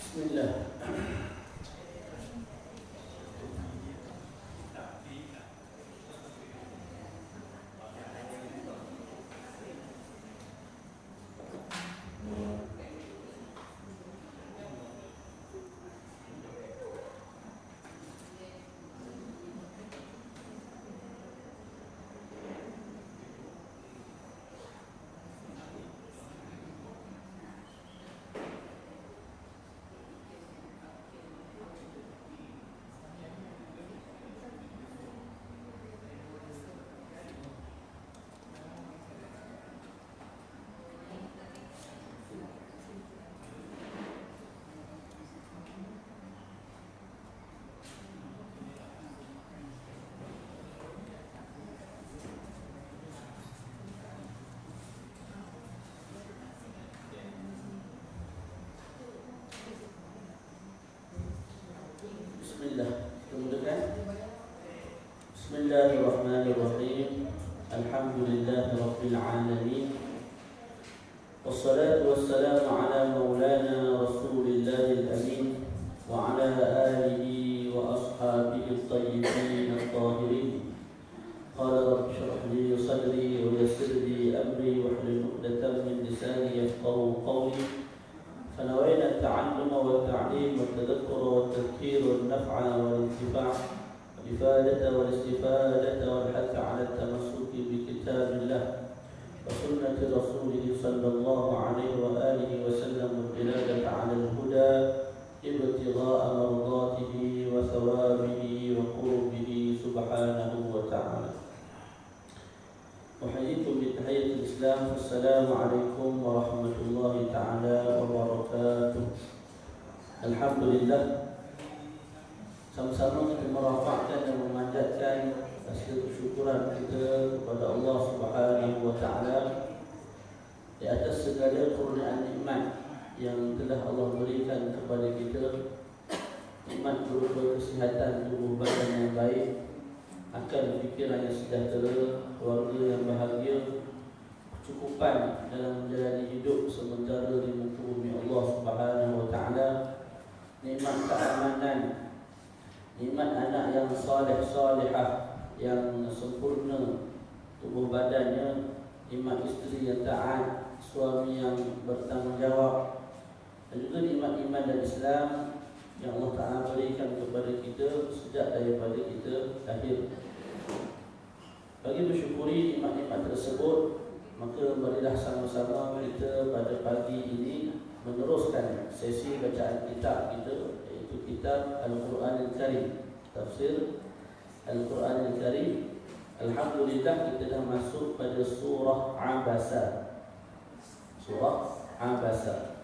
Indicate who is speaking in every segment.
Speaker 1: Bismillah. Bismillahirrahmanirrahim. Alhamdulillahi rabbil alamin. Wassalatu wassalamu ala maulana Rasulillahil amin wa ala alihi wa ashabihi at-tayyibin at-tahirin. Qala rabbi shrah li sadri wa yassir li amri wahlul 'uqdatam min lisani yafqahu qawli. فنوينا التعلم والتعليم والتذكر والتذكير والنفع والانتفاع والإفادة والاستفادة والحث على التمسك بكتاب الله وسنة رسوله صلى الله عليه وآله وسلم والدلالة على الهدى ابتغاء مرضاته وثوابه وقربه سبحانه وتعالى. أحييكم بتحية الإسلام. السلام عليكم ورحمة الله تعالى وبركاته. Alhamdulillah, sama-sama kita merafakkan dan memanjatkan hasil kesyukuran kita kepada Allah Subhanahu wa taala di atas segala kurniaan nikmat yang telah Allah berikan kepada kita. Nikmat berupa kesihatan tubuh badan yang baik, akal fikiran yang sejahtera, keluarga yang bahagia, kecukupan dalam menjalani hidup sementara di muka bumi Allah Subhanahu wa taala, nikmat keamanan, nikmat anak yang saleh-salehah yang sempurna tubuh badannya, nikmat isteri yang taat, suami yang bertanggungjawab, dan juga nikmat iman dan Islam yang Allah Ta'ala berikan kepada kita sejak daripada kita lahir. Bagi bersyukuri nikmat-nikmat tersebut, maka marilah sama-sama kita pada pagi ini meneruskan sesi bacaan kitab kita, iaitu kitab Al-Quran Al-Karim, tafsir Al-Quran Al-Karim. Alhamdulillah, kita dah masuk pada surah Abasa. Surah Abasa.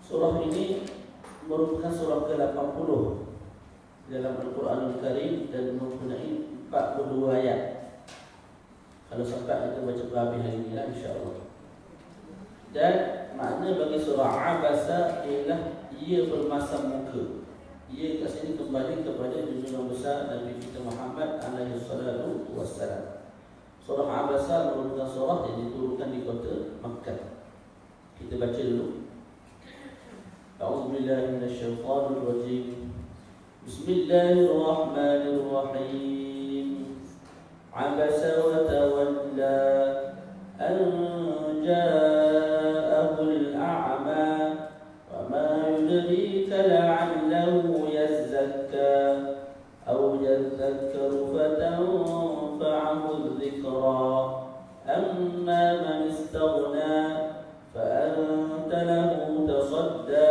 Speaker 1: Surah ini merupakan surah ke-80 dalam Al-Quran Al-Karim dan mempunyai 42 ayat. Kalau sempat kita baca berhabis hari ini lah, insyaAllah. Dan makna bagi surah Abasa ialah ia bermasam muka. Ia kat sini kembali kepada junjungan besar Nabi kita Muhammad alaihi salatu wassalam. Surah Abasa merupakan surah yang diturunkan di kota Makkah. Kita baca dulu. A'udzubillahi minasyaitonir rajim. Bismillahirrahmanirrahim. Abasa wa tawalla an ja'ahul a'ma wa ma yudrika la'allahu yazakka aw yadhakkaru fatanfa'ahu dhikra amma man istaghna fa anta lahu tasadda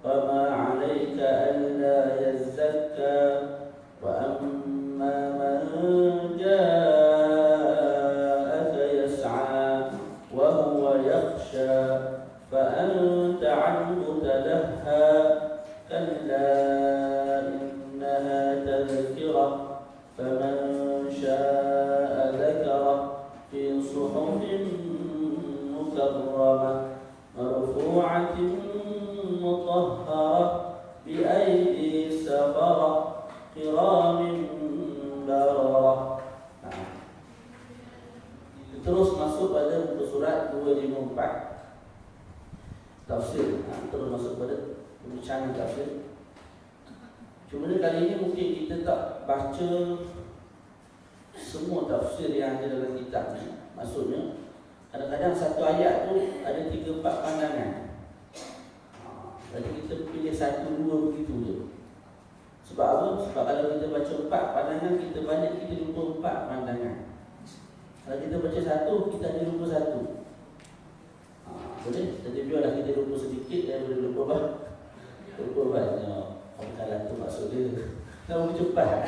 Speaker 1: wa ma 'alayka alla yazakka wa amma man ja'aka yas'a wa huwa yakhsha fa anta 'anhu talahha kalla innaha tadhkirah faman sha'a dhakarah fi suhufin mukarramah marfu'atin mutahharah bi aidi safarah kiramin bararah. Terus masuk pada muka surat 254 tafsir. perbincangan tafsir. Cuma kali ini mungkin kita tak baca semua tafsir yang ada dalam kitab ni. Maksudnya kadang-kadang satu ayat tu ada 3-4 pandangan. Jadi kita pilih 1-2 begitu je. Sebab apa? Sebab kalau kita baca 4 pandangan, kita balik kita jumpa 4 pandangan. Kalau kita baca 1, kita ada jumpa 1. Boleh? Jadi biarlah kita jumpa sedikit dan boleh jumpa banyak. Kalau tu maksud dia nak boleh cepat.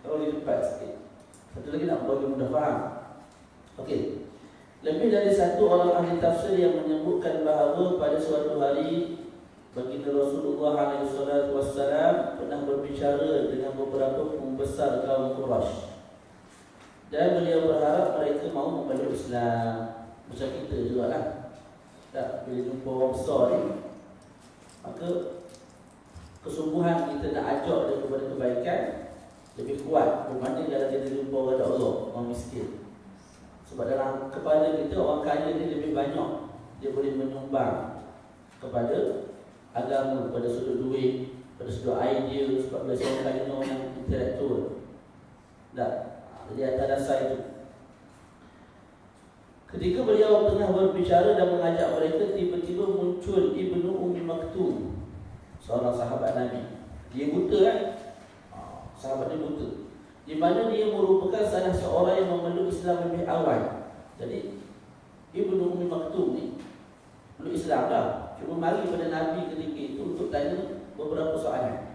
Speaker 1: Tak boleh cepat sikit. Satu lagi nak bagi mudah faham. Okey. Lebih dari satu orang ahli tafsir yang menyebutkan bahawa pada suatu hari baginda Rasulullah SAW pernah berbicara dengan beberapa pembesar kaum Quraisy. Dan beliau berharap mereka mau memeluk Islam. Macam kita jugalah. Tak, bila jumpa orang besar ni, maka kesungguhan kita nak ajak dia kepada kebaikan lebih kuat berbanding kalau kita jumpa orang Allah, orang miskin. Sebab dalam kepala kita, orang kaya ni lebih banyak dia boleh menyumbang kepada agama, pada sudut duit, pada sudut idea. Sebab biasanya kaya ni orang yang intelektual. Tak, jadi atas dasar itu, ketika beliau tengah berbicara dan mengajak mereka, tiba-tiba muncul Ibnu Ummi Maktum, seorang sahabat Nabi. Dia buta kan? Sahabat dia buta, di mana dia merupakan salah seorang yang memeluk Islam lebih awal. Jadi Ibnu Ummi Maktum ni meluk Islam dah, cuma mari pada Nabi ketika itu untuk tanya beberapa soalan.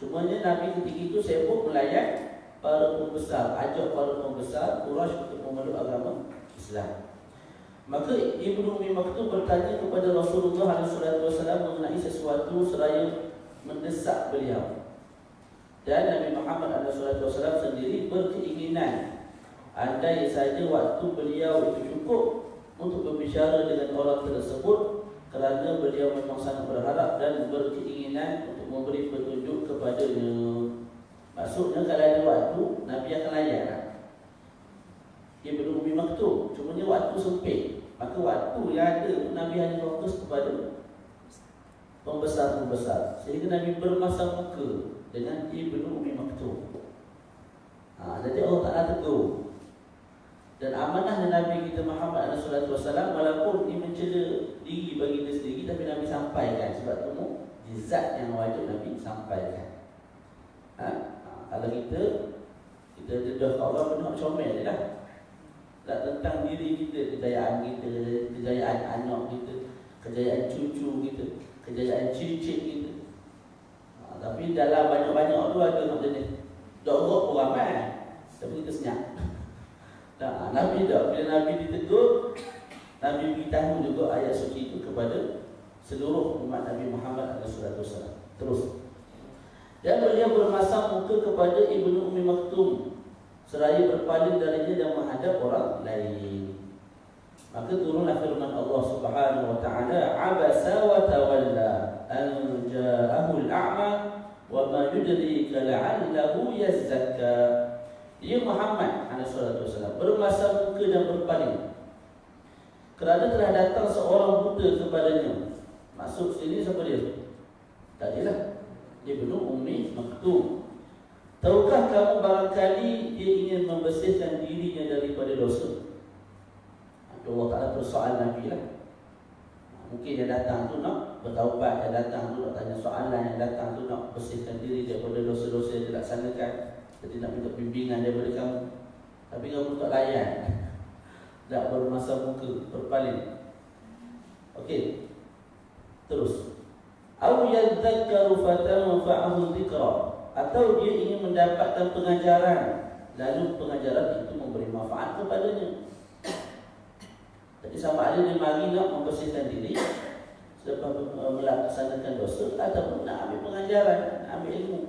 Speaker 1: Cumanya Nabi ketika itu sibuk melayan para pembesar, ajak para pembesar Quraisy untuk memeluk agama Islam. Maka Ibnu Ummi Maktum bertanya kepada Rasulullah SAW mengenai sesuatu seraya mendesak beliau. Dan Nabi Muhammad SAW sendiri berkeinginan andai saja waktu beliau itu cukup untuk berbicara dengan orang tersebut, kerana beliau memang sangat berharap dan berkeinginan untuk memberi petunjuk kepadanya. Maksudnya kalau ada waktu, Nabi akan layan Ibnu Ummi Maktum. Cuma dia waktu sempit. Maka waktu yang ada, Nabi hanya fokus kepada pembesar-pembesar, sehingga Nabi bermasam muka dengan Ibnu Ummi Maktum. Jadi Allah Ta'ala tegur. Dan amanah Nabi kita Muhammad SAW, walaupun dia mencela diri bagi dia sendiri, tapi Nabi sampaikan. Sebab itu mukjizat yang wajib Nabi sampaikan. Kalau kita dedah kat orang, benda comel je lah. Tak tentang diri kita, kejayaan kita, kejayaan anak kita, kejayaan cucu kita, kejayaan cicit kita. Tapi dalam banyak-banyak tu ada nak jenis dorok pun ramai, tapi kita senyap. Nabi tak, bila Nabi ditegur, Nabi beritahu juga ayat suci itu kepada seluruh umat Nabi Muhammad SAW. Terus, dan beliau bermasam muka kepada Ibnu Ummi Maktum seraya berpaling darinya dan menghadap orang lain. Maka turunlah firman Allah Subhanahu wa taala, abasa wa tawalla an ja'ahu al-a'ma wa ma yudrika la'allahu yazakka. Dia Muhammad SAW bermasam muka dan berpaling kerana telah datang seorang buta kepadanya. Maksud sini siapa dia? Tadilah Ibnu Ummi Maktum. Tahukah kamu barangkali dia ingin membersihkan dirinya daripada dosa? Allah Ta'ala bersoal Nabi lah. Mungkin dia datang tu nak bertaubat, dia datang tu nak tanya soalan, yang datang tu nak bersihkan diri daripada dosa-dosa yang dia laksanakan. Jadi nak minta bimbingan daripada kamu, tapi kamu tak layan. Tak bermasa muka, berpaling. Okey, terus, Aw yadzakkaru fatanfa'ahu dzikra, atau dia ingin mendapatkan pengajaran, lalu pengajaran itu memberi manfaat kepadanya. Jadi sama ada dia mari nak membersihkan diri selepas melaksanakan dosa, ataupun nak ambil pengajaran, nak ambil ilmu.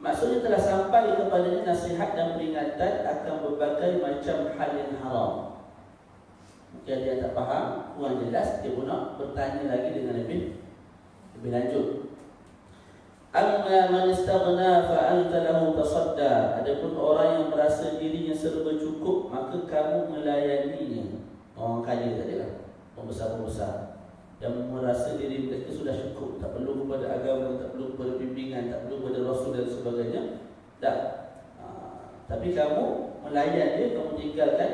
Speaker 1: Maksudnya telah sampai kepadanya nasihat dan peringatan akan berbagai macam hal yang haram. Mungkin dia tak faham, kurang jelas, dia pun nak bertanya lagi dengan lebih lanjut. Amma man istaghna fa anta lahu tasadda. Adapun orang yang merasa dirinya serba cukup, maka kamu melayaninya. Orang kaya tadilah, pembesar-pembesar. yang merasa diri mereka sudah cukup, tak perlu kepada agama, tak perlu kepada bimbingan, tak perlu kepada Rasul dan sebagainya. Tak. Tapi kamu melayan dia, kamu tinggalkan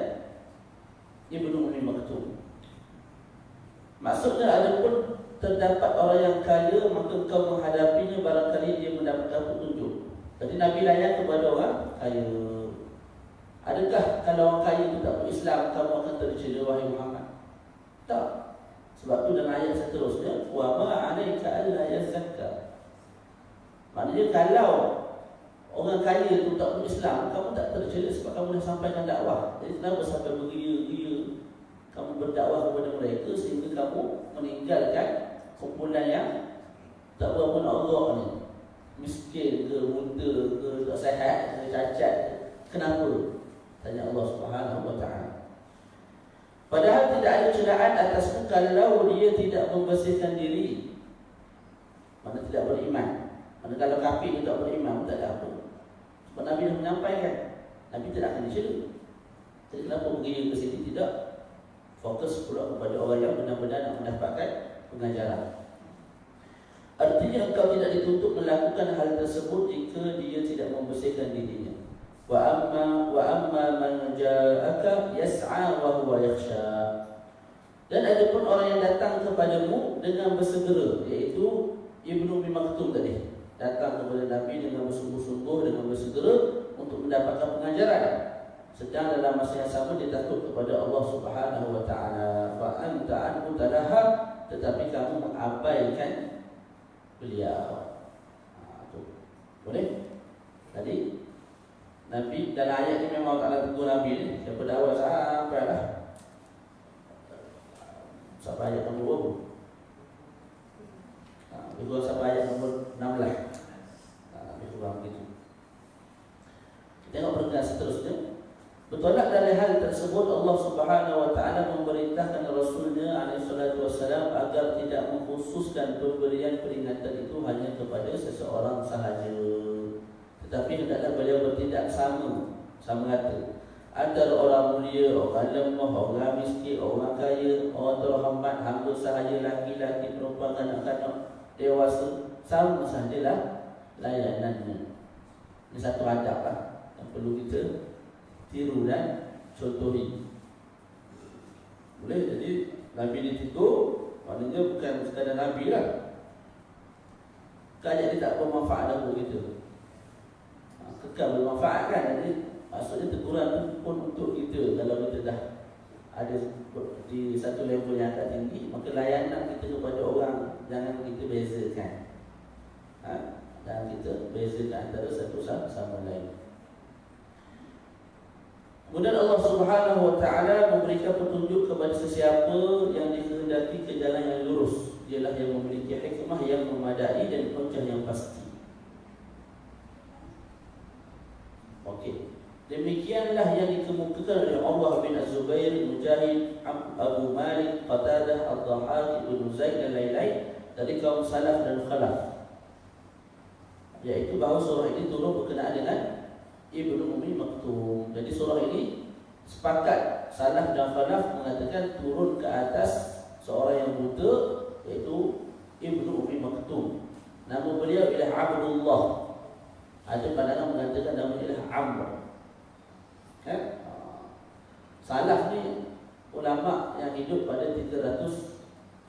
Speaker 1: Ibnu Ummi Maktum. Maksudnya adapun terdapat orang yang kaya, maka kau menghadapinya barangkali dia mendapatkan petunjuk. Jadi Nabi layan kepada orang kaya. Adakah kalau orang kaya itu tak berislam, kamu akan tercela wahai Muhammad? Tak. Sebab tu dalam ayat seterusnya, wa ma 'alaika alla yazakka. Maknanya kalau orang kaya itu tak berislam, kamu tak tercela sebab kamu dah sampaikan dakwah. Jadi kenapa sampai beria-ria kamu berdakwah kepada mereka sehingga kamu meninggalkan kumpulan yang tak berapa nak Allah ni, miskin ke, muda ke, tak sihat ke, cacat ke. Kenapa? Tanya Allah Subhanahu wa ta'ala. Padahal tidak ada celaan atasmu kalau dia tidak membersihkan diri. Mana tidak beriman. Mana kalau kafir dia tak beriman, tak ada apa. Sebab Nabi dah menyampaikan, Nabi tidak akan dicela. Jadi kenapa pergi ke sini tidak fokus pula kepada orang yang benar-benar nak mendapatkan pengajaran. Artinya engkau tidak dituntut melakukan hal tersebut jika dia tidak membersihkan dirinya. Wa amma man ja'aka yas'a wa huwa yakhsha. Dan ada pun orang yang datang kepadamu dengan bersegera, iaitu Ibnu Ummi Maktum tadi. Datang kepada Nabi dengan bersungguh-sungguh, dengan bersegera untuk mendapatkan pengajaran. Sedang dalam masa yang sama dia takut kepada Allah Subhanahu wa ta'ala. Fa anta anhu talaha, tetapi kamu mengabaikan beliau. Boleh? Tadi Nabi dalam ayat ni memang Allah tegur Nabi ni. Daripada awal sampai lah. Sampai ayat nombor 2. Lebih kurang sampai ayat nombor 16. Lebih kurang begitu. Kita tengok perkataan seterusnya. Bertolak dari hal tersebut, Allah Subhanahu wa ta'ala memerintahkan Rasulnya alaihi salatu wassalam agar tidak mengkhususkan pemberian peringatan itu hanya kepada seseorang sahaja. Tetapi hendaklah beliau bertindak sama rata antara orang mulia, orang lemah, orang miskin, orang kaya, orang terhormat, hamba sahaja, laki-laki, perempuan, kanak-kanak, dewasa, sama sahajalah layanannya. Ini satu adab lah yang perlu kita tiru dan contohi. Boleh? Jadi Nabi ditegur, maknanya bukan sekadar Nabi lah. Kajak dia tak bermanfaat dah kita. Kekal bermanfaat kan. Jadi maksudnya teguran pun untuk kita. Kalau kita dah ada di satu level yang agak tinggi, maka layanan kita kepada orang jangan kita bezakan. Dan kita bezakan antara satu sama lain. Kemudian Allah Subhanahu wa ta'ala memberikan petunjuk kepada sesiapa yang dikehendaki ke jalan yang lurus. Dialah yang memiliki hikmah yang memadai dan hujjah yang pasti. Okey. Demikianlah yang dikemukakan oleh Allah bin Az-Zubair, Mujahid, Abu Malik, Qatadah, Ad-Dhahhak, Ibnu Zaid dan lain-lain dari kaum salaf dan khalaf. Iaitu bahawa surah ini turun berkenaan dengan Ibnu Ummi Maktum. Jadi surah ini sepakat salaf dan khalaf mengatakan turun ke atas seorang yang buta, iaitu Ibnu Ummi Maktum. Nama beliau ialah Abdullah. Ada pandangan mengatakan nama dia ialah Amr. Salaf ni ulama yang hidup pada 300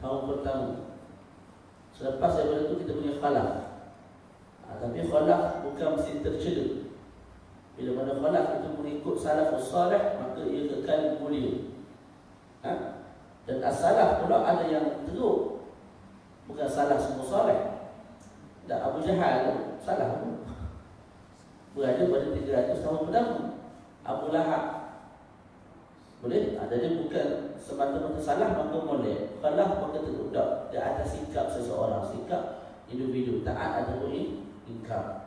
Speaker 1: tahun pertama. Selepas daripada itu kita punya khalaf. Tapi khalaf bukan mesti tercela. Bila mana khalaf itu mengikut salafus salih, maka ia kekal mulia. Dan as-salaf pula ada yang teruk. Bukan salah semua salih. Dan Abu Jahal salah pun. Berada pada 300 tahun pertama. Abu Lahab boleh? Jadi bukan semata-mata salah maka boleh. Khalaf maka teruk. Di atas sikap seseorang, sikap individu, taat ataupun ingkar.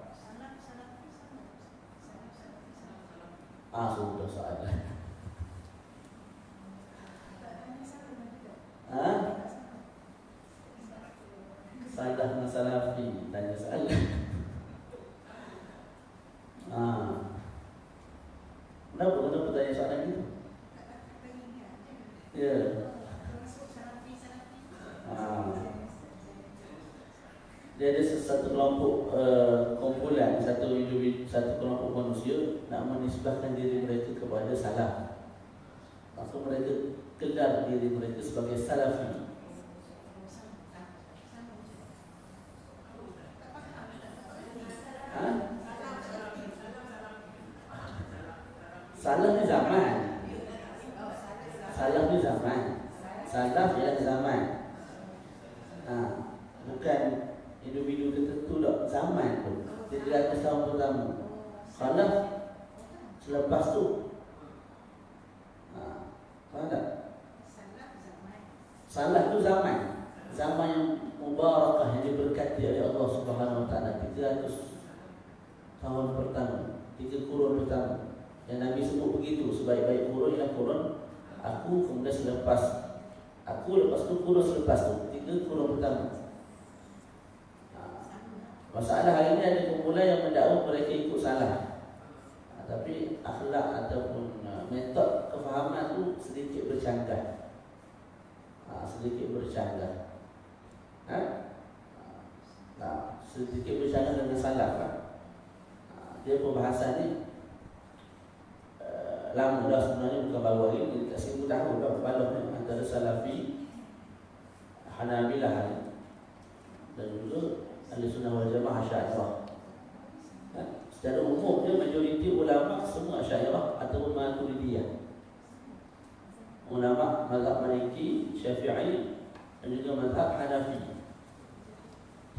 Speaker 1: Sudah soalan. Salah dengan salafi. Tanya soalan. Kenapa tanya soalan itu? Ya. dia ada satu kelompok kumpulan, satu individu, satu kelompok manusia nak menisbahkan diri mereka kepada salaf. Maka mereka gelar diri mereka sebagai salafi. Salaf ni zaman. Salaf ni zaman. Salaf ialah zaman. Bukan individu tertentu tak, zaman pun. 300 tahun pertama. Khalaf selepas tu. Faham tak? Salaf tu zaman. Zaman yang mubarakah, yang diberkati oleh Allah Subhanahu Wa Taala. 300 tahun pertama, 3 kurun pertama. Yang Nabi sebut begitu, sebaik-baik kurun ialah kurun aku, kemudian selepas aku, lepas tu kurun selepas tu, 3 kurun pertama. Masalah hari ini ada kumpulan yang mendakwa mereka ikut salah, tapi akhlak ataupun metod kefahaman tu sedikit bercanggah. Sedikit bercanggah. Sedikit bercanggah dengan salaf. Dia pembahasan ni lama dah sebenarnya, bukan baru hari ini, dekat 1000 tahun dah berbaloi ni, antara Salafi, Hanabilah dan juga Ahlussunnah wal Jamaah Asy'ariyah. Secara umum dia majoriti ulama semua Asy'ariyah ataupun Maturidiyah. Ulama mazhab Maliki, Syafi'i dan juga mazhab Hanafi.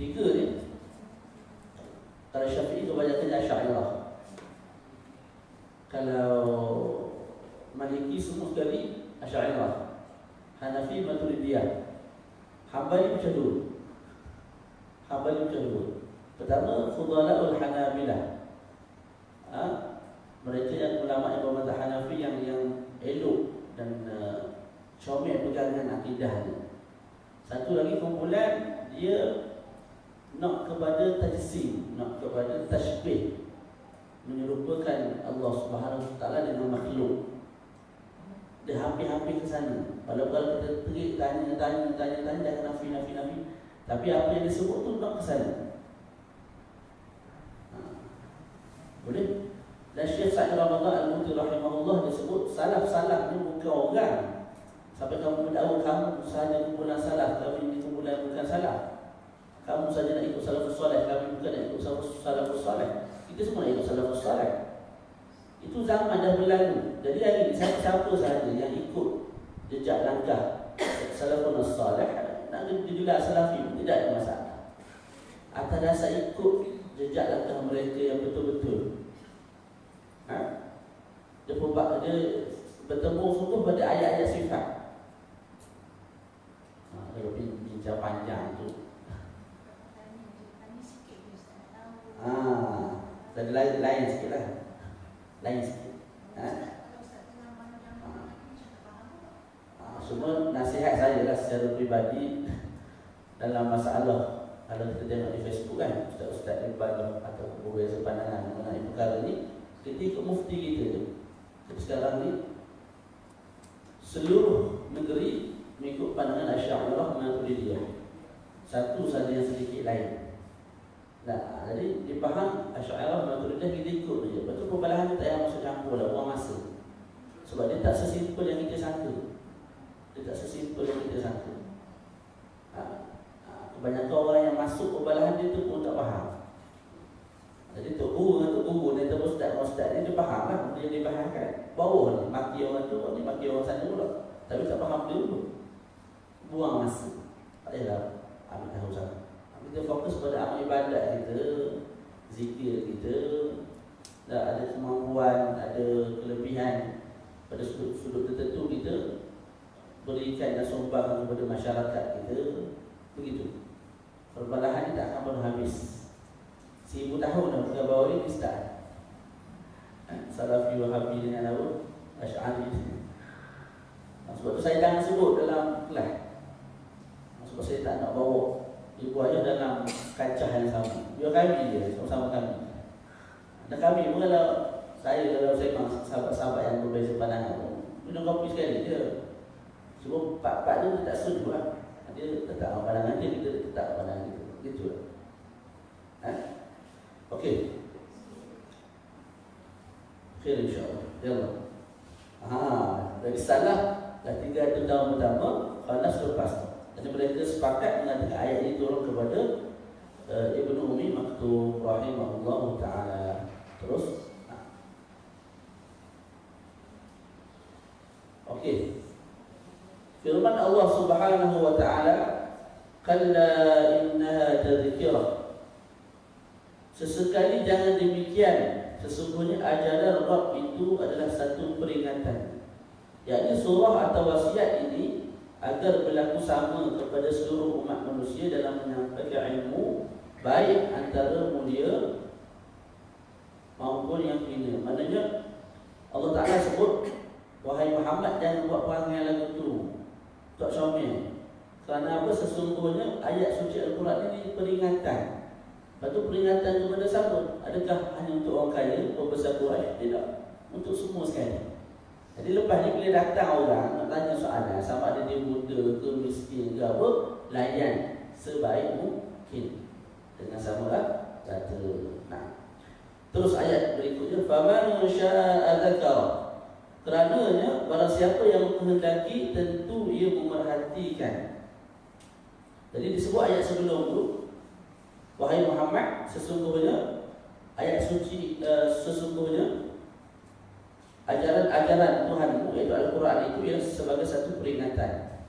Speaker 1: 3 ni. Kalau Syafi'i kebanyakan Asy'ariyah. Kalau Maliki semua sekali Asy'ariyah. Hanafi, Maturidiyah. Hambali macam dulu. Hambali macam dulu. Pertama, Fudala'ul Hanabilah. Mereka yang ulama yang bermazhab Hanafi yang elok dan comel pegangan akidah ni. Satu lagi kumpulan, dia nak kepada tajsim, nak kepada tashbih, menyerupakan Allah Subhanahu Wa Taala dengan makhluk. Dia hampir-hampir ke sana. Kalau kita terik tanya dah nafi. Tapi apa yang disebut tu nak ke sana. Boleh? Dan Syekh Sa'id Ramadan Al-Muti rahimahullah dia sebut salaf ni bukan orang. Sampai kamu mendakwa kamu sahaja kumpulan salaf, kami ini kumpulan bukan salaf. Kamu saja nak ikut salafus salih, kami bukan nak ikut salafus salih. Kita semua nak ikut salafus salih. Itu zaman dah berlalu. Jadi hari ini siapa sahaja yang ikut jejak langkah salafun salih, nak digelar salafi, tidak ada masalah. Atas dasar ikut jejak langkah mereka yang betul-betul. Dia bertemu sungguh pada ayat-ayat sifat. Kalau bincang panjang tu. Tadi lain sikit lah. Lain sikit. Semua nasihat saya lah secara peribadi dalam masalah. Kalau kita tengok di Facebook kan, ustaz-ustaz Iqbal atau berbeza pandangan mengenai perkara ni, ketika mufti kita tu, sekarang ni seluruh negeri mengikut pandangan Asy'ariyah Maturidiyah. Satu saja yang sedikit lain. Jadi dipaham Asy'ariyah Maturidiyah kita ikut saja. Betul perbalahan tak payah masuk campur lah, buang masa. Sebab dia tak sesimpel yang kita sangka. Kebanyakan orang yang masuk perbalahan dia tu pun tak faham. Jadi Tok Guru dan Tok Ustaz ni dia faham lah dia dibahagikan. Bawah ni maki orang tu, ni maki orang sana pula. Tapi tak faham dia pun. Buang masa. Tak payahlah ambil tahu sangat. Kita fokus pada amal ibadat kita, zikir kita, dah ada kemampuan, ada kelebihan pada sudut tertentu kita berikan dan sumbang kepada masyarakat kita. Begitu. Perbalahan ini tak akan pernah habis. 1000 tahun dah bukan baru ini start. Salafi Wahabi dengan apa? Asy'ari. Sebab tu saya jangan sebut dalam kelas. Sebab saya tak nak bawa ibu ayah dalam kancah yang sama. Biar kami je, sama-sama kami. Dan kami pun kalau saya memang sahabat-sahabat yang berbeza pandangan, minum kopi sekali je. Sebab pak-pak tu tak setuju lah. Dia tetap pandangan dia, kita tetap pandangan kita. Gitu lah. Okey. Khair insya-Allah. Yalla. Dari salah dah 3 tahun pertama, khalas lepas tu. Jadi mereka sepakat mengatakan ayat ini turun kepada Ibnu Ummi Maktum rahimahullahu taala. Terus okey. Firman Allah Subhanahu wa taala, "Kalla innaha tadhkirah." Sesekali jangan demikian, sesungguhnya ajaran Rabb itu adalah satu peringatan. Yakni surah atau wasiat ini agar berlaku sama kepada seluruh umat manusia dalam menyampaikan ilmu, baik antara mulia maupun yang hina. Maknanya Allah Ta'ala sebut, wahai Muhammad, jangan buat perangai lagu tu, tak syamil. Kerana apa? Sesungguhnya ayat suci Al-Quran ini peringatan. Lepas tu peringatan kepada siapa? Adakah hanya untuk orang kaya, pembesar Quraisy? Tidak, untuk semua sekali. Jadi lepas ni bila datang orang nak tanya soalan, sama ada dia muda ke miskin ke apa, layan sebaik mungkin dengan samalah kata. Nah, terus ayat berikutnya, faman syaa'a dzakara. Kerananya barang siapa yang menghendaki, tentu ia memerhatikan. Jadi disebut ayat sebelum tu, wahai Muhammad, sesungguhnya ayat suci, sesungguhnya ajaran-ajaran Tuhanmu, iaitu Al-Quran itu, yang sebagai satu peringatan.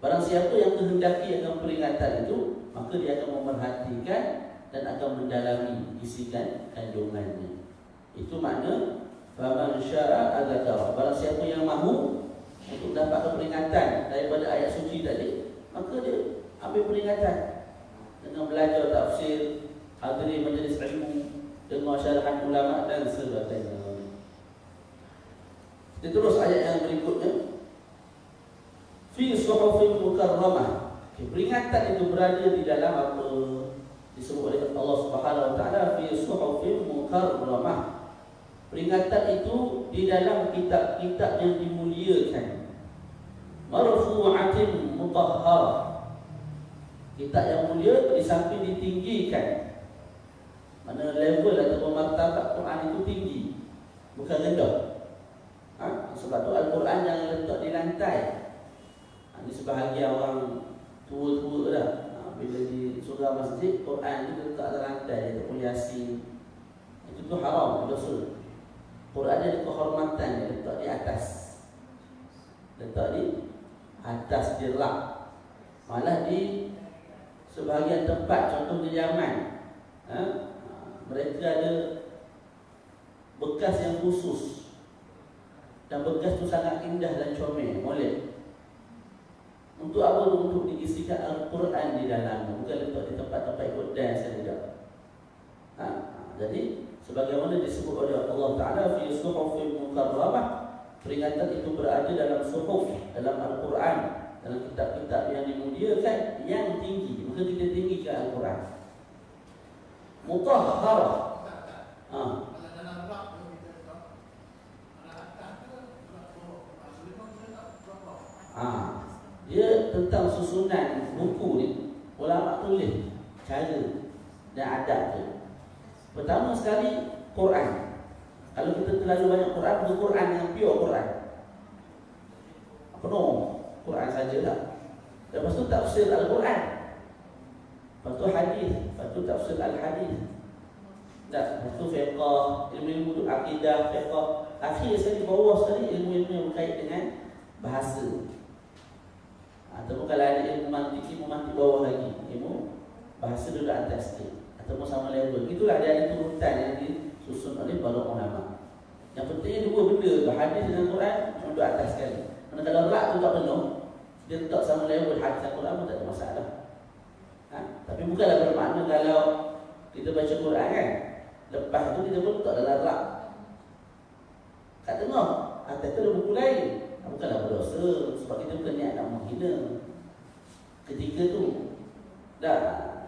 Speaker 1: Barang siapa yang kehendaki akan peringatan itu, maka dia akan memerhatikan dan akan mendalami isi kandungannya. Itu makna faman syaa'a dzakara. Barang siapa yang mahu untuk dapat peringatan daripada ayat suci tadi, maka dia ambil peringatan dengan belajar tafsir, hadiri majlis ilmu, dengar syarahan ulama dan sebagainya. Kita terus ayat yang berikutnya, fi suhufin mukarramah. Peringatan itu berada di dalam apa disebut oleh Allah Subhanahu wa taala, fi suhufin mukarramah. Peringatan itu di dalam kitab-kitab yang dimuliakan, marfu'atin mutahharah. Kitab yang mulia di samping ditinggikan. Mana level atau martabat Quran itu tinggi, bukan rendah. Sebab tu Al-Quran jangan letak di lantai. Ini sebahagian orang tua-tua dah, bila di surau masjid, Quran itu letak di lantai, dia tak boleh Yasin. Itu tu haram, dosa. Quran ada kehormatan, dia letak di atas. Letak di atas, di rak. Malah di sebahagian tempat, contoh di Yaman, mereka ada bekas yang khusus. Dan bekas itu sangat indah dan comel, molek. Untuk apa? Untuk diisikan Al-Quran di dalamnya, bukan letak di tempat-tempat ikut dance saja. Jadi sebagaimana disebut oleh Allah Ta'ala, fi suhufin mukarramah, peringatan itu berada dalam suhuf, dalam Al-Quran, dalam kitab-kitab yang dimuliakan, yang tinggi. Maka kita tinggikan Al-Quran. Mutahharah. Dia tentang susunan buku ni, ulama tulis cara dan adab tu. Pertama sekali, Quran. Kalau kita terlalu banyak Quran, bukan Quran yang pure Quran, penuh Quran sajalah. Lepas tu tafsir Al-Quran, lepas tu hadis, lepas tu tafsir Al-Hadis, lepas tu fiqah, ilmu-ilmu akidah, fiqah. Akhir sekali, bawah sekali, ilmu-ilmu yang berkait dengan bahasa. Ataupun kalau ada ilmu mantik bawah lagi, ilmu bahasa duduk atas sikit, ataupun sama level. Itulah dia ada turutan yang disusun oleh para ulama. Yang pentingnya dua benda tu, hadis dengan Quran duduk atas sekali. Kerana kalau rak tu tak penuh, dia letak sama level hadis dan Quran pun tak ada masalah. Tapi bukanlah bermakna kalau kita baca Quran kan, lepas tu kita pun letak dalam rak kat tengah, atas tu ada buku lain. Bukanlah berdosa, sebab kita bukan niat nak menghina ketika tu. Dah,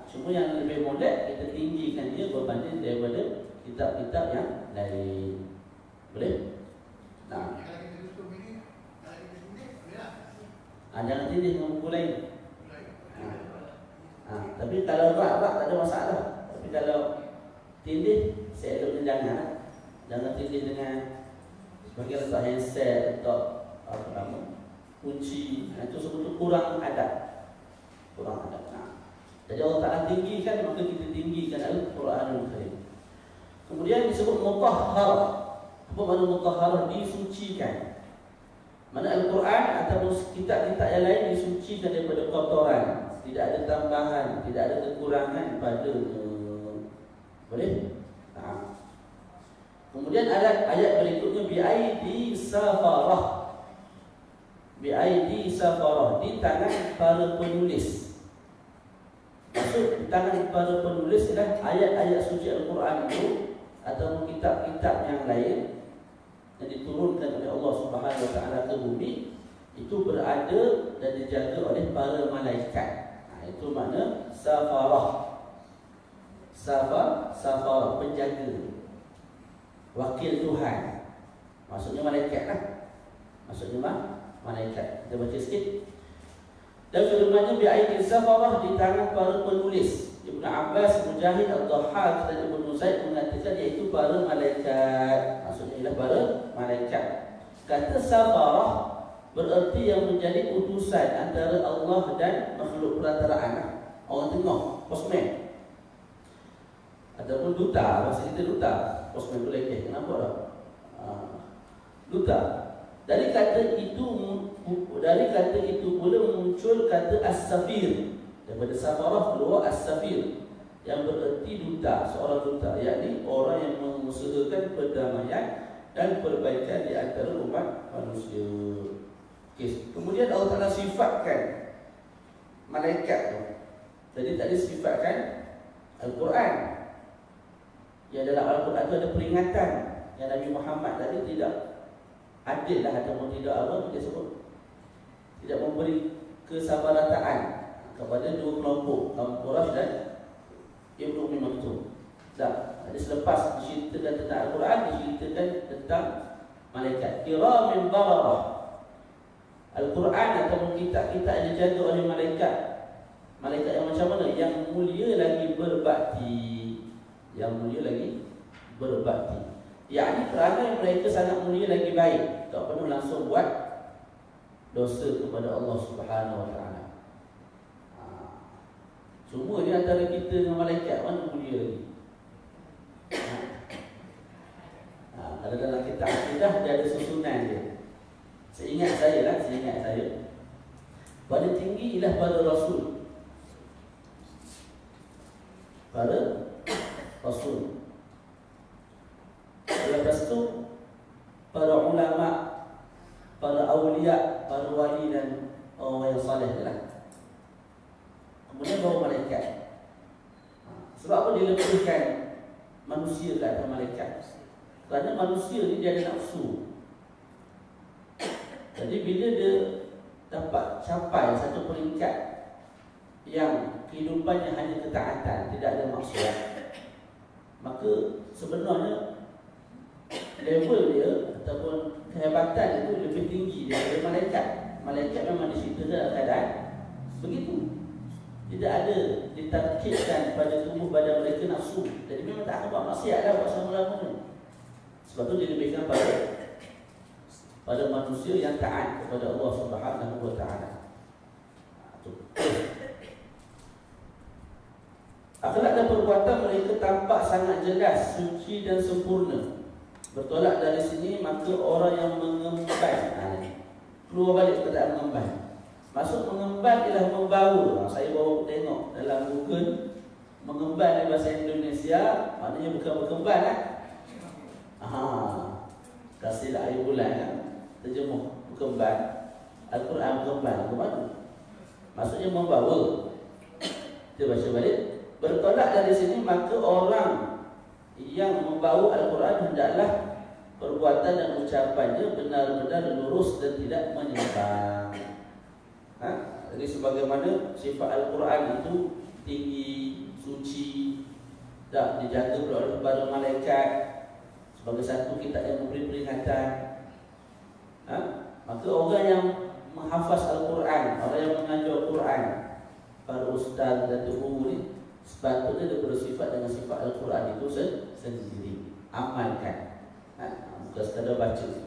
Speaker 1: cuma yang lebih molek kita tinggikan dia berbanding daripada kitab-kitab yang lain. Boleh? Nah, jangan tindih dengan buku lain. Tapi kalau rak tak ada masalah. Tapi kalau tindih, saya eloknya jangan tindih dengan sebagai letak handset, letak apa nama, kunci. Itu sebetulnya kurang adab. Jadi Allah Ta'ala tinggikan, maka kita tinggikan Al-Quranul Karim. Kemudian disebut mutahhar. Apa makna mutahhar? Disucikan. Mana Al-Quran atau kitab-kitab yang lain disucikan daripada kotoran, tidak ada tambahan, tidak ada kekurangan pada. Boleh? Nah. Kemudian ayat berikutnya bi'aidi safarah. Bi'aidi safarah, di tangan para penulis. Maksud di tangan para penulis adalah ayat-ayat suci Al-Quran itu atau kitab-kitab yang lain yang diturunkan oleh Allah Subhanahu Wa Taala ke bumi, itu berada dan dijaga oleh para malaikat. Itu makna safarah. Safarah, penjaga, wakil Tuhan. Maksudnya malaikat lah. Maksudnya malaikat. Kita baca sikit. Dan firman-Nya bi'aidin safarah, di tangan para penulis. Ibn Abbas, Mujahid, Al-Dhahhak dan Ibn Zaid mengatakan iaitu para malaikat. Maksudnya ialah para malaikat. Kata safarah bererti yang menjadi utusan antara Allah dan makhluk perantaraan, orang tengah, postman ataupun duta. Bahasa kita duta, postman tu lagi. Kenapa tak? Duta. Dari kata itu pula muncul kata as-safir. Daripada safarah keluar as-safir, yang bererti duta, seorang duta, yakni orang yang mengusahakan perdamaian dan perbaikan di antara umat manusia. Okay. Kemudian Allah Ta'ala sifatkan malaikat tu. Jadi tadi sifatkan Al-Quran. Yang dalam Al-Quran itu ada peringatan yang Nabi Muhammad tadi tidak adil lah ataupun tidak apa dia sebut, tidak memberi kesabarataan kepada dua kelompok, kaum Quraisy dan Ibnu Ummi Maktum. Jadi selepas diceritakan tentang Al-Quran, diceritakan tentang malaikat kiramin bararah. Al-Quran ataupun kitab-kitab yang dijaga oleh malaikat. Malaikat yang macam mana? Yang mulia lagi berbakti. Yang mulia lagi berbakti. Yakni kerana mereka sangat mulia lagi baik, tak pernah langsung buat dosa kepada Allah Subhanahu Wa Taala. Cuma di antara kita dengan malaikat, mana mulia lagi? Kalau dalam kitab akidah dia ada susunan dia. Seingat saya, pada tinggi ialah para Rasul. Para Rasul. Lepas tu para ulama, para awliya, para wali dan orang yang saleh adalah. Kemudian baru malaikat. Sebab apa dia lebihkan manusia ke atas malaikat? Kerana manusia ni dia ada nafsu. Jadi bila dia dapat capai satu peringkat yang kehidupannya hanya ketaatan, tidak ada maksiat, maka sebenarnya level dia ataupun kehebatan itu lebih tinggi daripada malaikat. Malaikat memang dicipta dalam keadaan begitu. Tidak ada ditarkibkan pada tubuh badan mereka nafsu. Jadi memang tak akan buat maksiat lah, buat sama-lamanya. Sebab tu dia lebihkan pada manusia yang taat kepada Allah Subhanahu Wa Taala. Akhlak dan perbuatan mereka tampak sangat jelas, suci dan sempurna. Bertolak dari sini, maka orang yang mengemban, keluar balik perkataan mengemban. Maksud mengemban ialah membawa. Saya baru tengok dalam Google, mengemban dalam bahasa Indonesia maknanya bukan berkemban lah. Kasihlah air bulan kan? Terjemuh berkemban. Al-Quran berkemban ke mana? Maksudnya membawa. Kita baca balik. Bertolak dari sini, maka orang yang membawa Al-Quran hendaklah perbuatan dan ucapannya benar-benar lurus dan tidak menyimpang. Jadi sebagaimana sifat Al-Quran itu tinggi, suci, tak dijaga oleh para malaikat sebagai satu kitab yang memberi peringatan. Maka orang yang menghafaz Al-Quran, orang yang mengajar Al-Quran, para ustaz dan guru ni, Sepatutnya dia bersifat dengan sifat Al-Quran itu sendiri. Amalkan, bukan sekadar baca.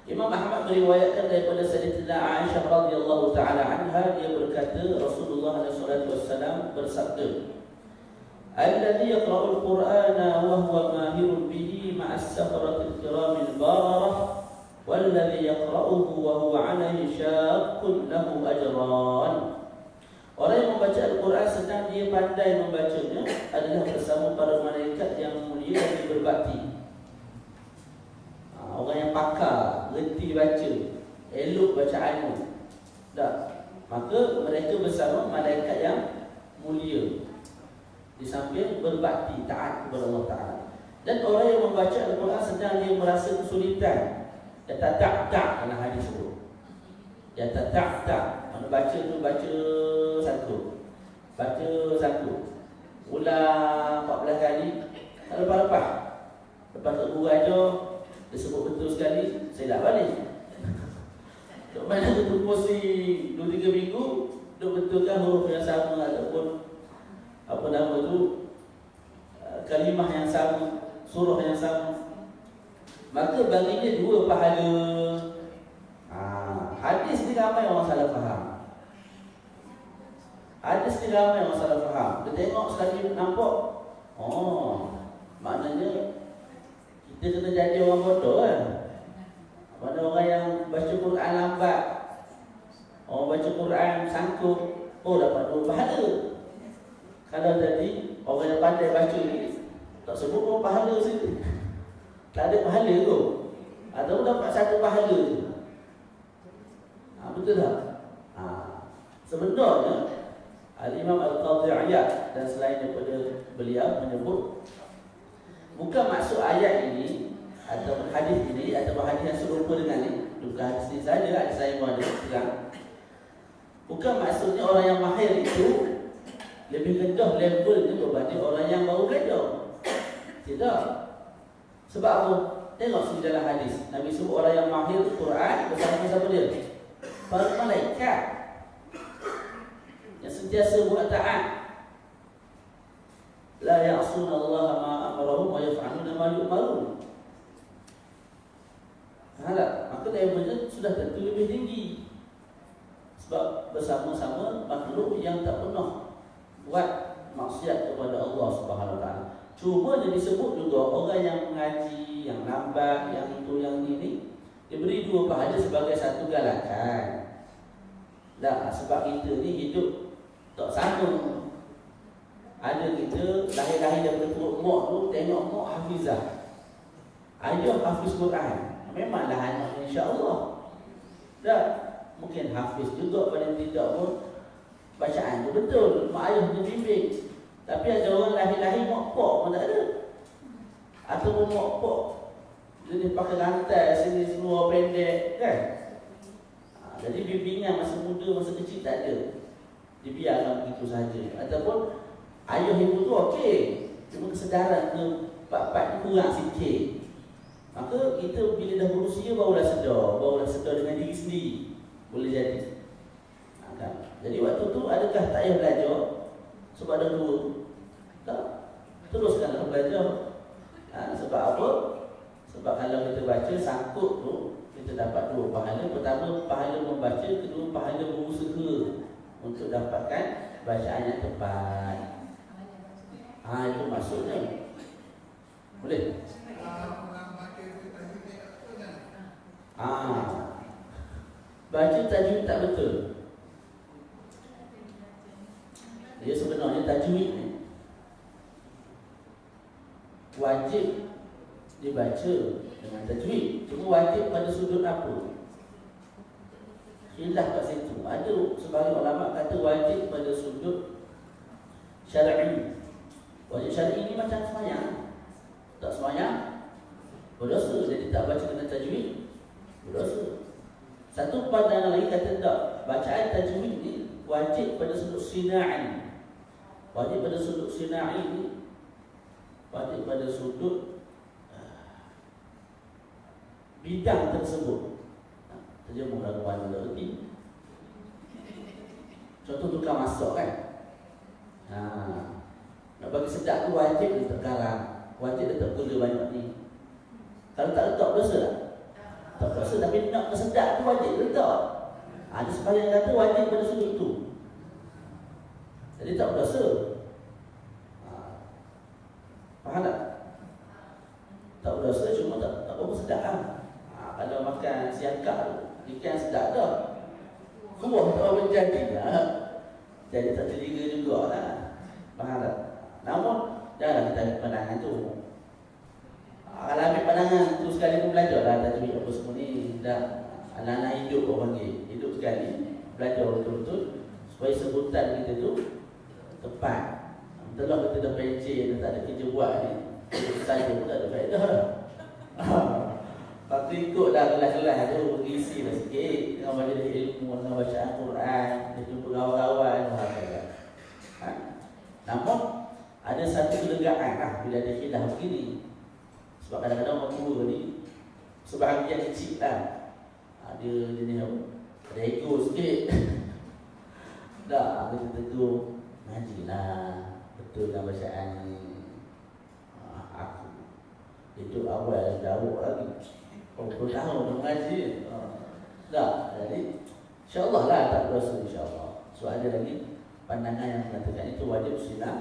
Speaker 1: Imam Ahmad meriwayatkan daripada Sayyidatina Aisyah radhiyallahu taala anha, dia berkata Rasulullah sallallahu alaihi wasallam bersabda, "Alladhi yaqra'ul Qur'ana wa huwa mahirun bihi ma'as safaratil kiramil bararah, walladhi yaqra'uhu wa huwa 'alaihi syaqqun lahu ajran." Orang yang membaca Al-Quran sedang dia pandai membacanya adalah bersama para malaikat yang mulia dan berbakti. Orang yang pakar, reti baca, elok bacaannya, tak, maka mereka bersama malaikat yang mulia di samping berbakti, taat kepada Allah Ta'ala. Dan orang yang membaca Al-Quran sedang dia merasa kesulitan, dia tak dalam hadis itu. Dia tak. Mana baca tu baca satu, ulang 14 kali, tak lepas-lepas. Lepas tu guru ajar, dia sebut betul sekali, saya dah balik. Duk mana tu kursi 2-3 minggu, duk betulkan huruf yang sama ataupun apa nama tu, kalimah yang sama, surah yang sama. Maka baginya 2 pahala. Hadis ni ramai orang salah faham. Dia tengok sekali nampak, maknanya kita kena jadi orang bodoh kan. Mana orang yang baca Quran lambat, orang baca Quran sangkut, dapat 2 pahala. Kalau tadi orang yang pandai baca ni tak sebut pun pahala sini, tak ada pahala tu, atau dapat 1 pahala je. Betul tak? Sebenarnya Al-Imam Al-Qadhi Iyad dan selain daripada beliau menyebut, bukan maksud ayat ini atau hadis ini atau hadis yang serupa dengan ini, bukan hadis ini saja, hadis saya pun ada sekarang. Bukan maksudnya orang yang mahir itu lebih rendah levelnya berbanding orang yang baru belajar. Tidak. Sebab apa? Tengok sini dalam hadis, Nabi sebut orang yang mahir Quran bersama siapa dia? Para malaikat yang sentiasa buat taat. La ya'suna Allah ma amarahum wa yaf'aluna ma yu'marun. Maka levelnya sudah tentu lebih tinggi. Sebab bersama-sama makhluk yang tak pernah buat maksiat kepada Allah Subhanahu Wa Taala. Cuma dia disebut juga orang yang mengaji, yang lambat, yang itu, yang ini, diberi 2 pahala sebagai satu galakan. Sebab kita ni hidup tak sama. Ada kita lahir-lahir daripada perut mak tu, tengok mak hafizah, ayah hafiz Quran, memanglah anak insya-Allah. Mungkin hafiz juga, paling tidak pun bacaan tu betul, mak ayah dia bimbing. Tapi ada orang lahir-lahir mak pok pun tak ada, ataupun mak pok jadi pakai rantai sini semua pendek kan. Jadi bimbingan masa muda, masa kecil tak ada, dibiarkan begitu saja. Ataupun ayah ibu tu okey, cuma kesedaran ke bab-bab kurang sikit. Maka kita bila dah berusia barulah sedar dengan diri sendiri. Boleh jadi. Jadi waktu tu adakah tak payah belajar sebab ada guru? Tak. Teruskanlah belajar. Sebab apa? Sebab kalau kita baca sangkut tu, kita dapat 2 pahala. Pertama, pahala membaca. Kedua, pahala berusaha untuk dapatkan bacaan yang tepat. Itu maksudnya. Boleh? Baca tajwid tak betul. Dia sebenarnya tajwid ni wajib dibaca dengan tajwid. Cuma wajib pada sudut apa? Khilaf kat situ. Ada sebagian ulama kata wajib pada sudut syar'i. Wajib syar'i ni macam sembahyang. Tak sembahyang berdosa, jadi tak baca dengan tajwid berdosa. Satu pandangan lagi kata tak, bacaan tajwid ni wajib pada sudut sina'i. Wajib pada sudut sina'i ni, wajib pada sudut bidang tersebut. Terjemah lagu mana lebih. Contoh tukang masak kan, Nak bagi sedap tu wajib letak garam, wajib letak gula banyak ni. Kalau tak letak dosa tak? Tak dosa, tapi nak kesedap tu wajib letak. Ada sebagian kata wajib pada sudut tu. Jadi tak berdosa. Faham tak? Tak berdosa, cuma tak berapa sedap lah. Kalau makan siangkak tu, ikan sedap dah. Kuah tak menjadi lah. Jadi tak terliga juga lah. Faham tak? Namun janganlah kita ambil pandangan tu. Kalau ambil pandangan tu sekali pun belajar lah tajwid apa semua ni. Dah anak-anak hidup orang panggil. Hidup sekali, belajar betul-betul supaya sebutan kita tu tepat. Betul-betul kita dah pencet, dah tak ada kerja buat ni, saja pun tak ada faedah dah. Lepas tu ikutlah kelas-kelas tu, berisi lah sikit dengan majlis ilmu, dengan bacaan Quran, dia jumpa kawan-kawan. Namun ada satu kelegaan lah bila ada khilaf begini. Sebab kadang-kadang orang tua ni sebahagian kecil lah, dia ni apa, ada ego sikit. Dah, kita tegur, ngajilah, betul lah bacaan ni. Aku hidup awal jauh lagi 20 tahun dah mengaji. Dah, jadi insyaAllah lah tak berdosa insyaAllah. So ada lagi pandangan yang mengatakan itu wajib silah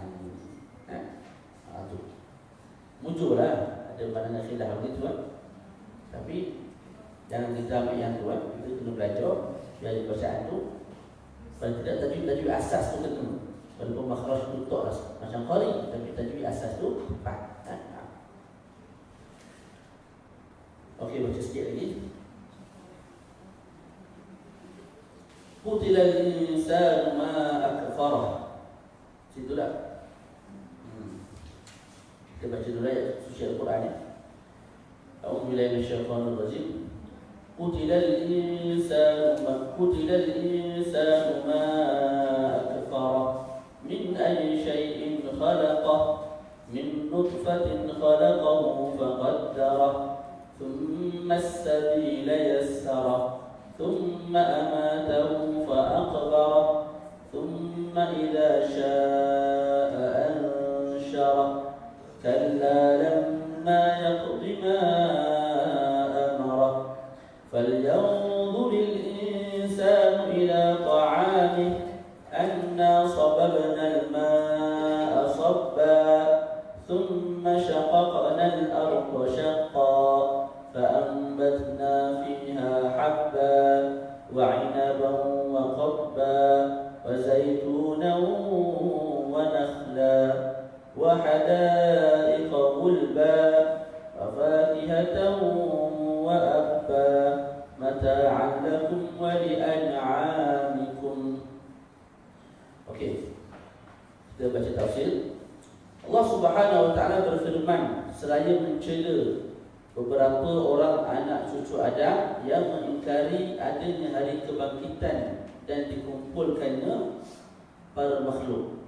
Speaker 1: ini. Tu muncul lah ada pandangan khilaf begitu kan. Tapi jangan kita ambil yang tu kan. Kita kena belajar biar bacaan tu. Kalau tidak tajwid asas tu kena. Walaupun makhraj tu tak macam qari, tapi tajwid asas tu tepat. Okey, baca sikit lagi. Qutilal insanu ma akfarah. Situ tak? Kita baca dulu ayat suci Al-Quran ni. A'udzu billahi minasyaitonir rajim. Qutilal insanu ma akfarah. Min ayyi shay'in khalaqah. Min nutfatin khalaqahu faqaddarah. ثم السبيل يسره ثم أماته فأقبره ثم إذا شاء أنشره كلا لما يقض ما أمره فلينظر الإنسان إلى طعامه أنا صببنا الماء صبا ثم شققنا الأرض شقا فأنبتنا فيها حبا وعنبا وقبا وزيتونا ونخلا وحدائق غلبا وفاكهة وأبا متاعا لكم ولأنعامكم. Okey, kita baca tafsir. Allah Subhanahu wa taala berfirman seraya mencela beberapa orang anak cucu Adam yang mengingkari adanya hari kebangkitan dan dikumpulkannya para makhluk.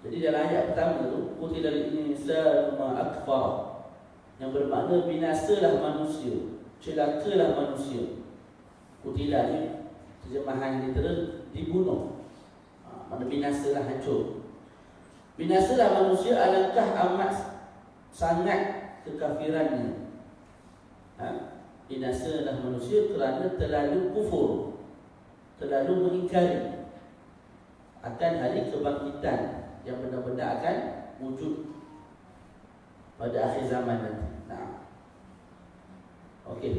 Speaker 1: Jadi dalam ayat pertama tu, qutilal insanu ma akfar, yang bermakna binasalah manusia, celakalah manusia. Qutila ni terjemahan literal dibunuh. Makna binasalah, hancur. Binasalah manusia, alangkah amat sangat kekafirannya. Binasalah manusia kerana terlalu kufur, terlalu mengingkari akan hari kebangkitan yang benar-benar akan wujud pada akhir zaman nanti. Okey.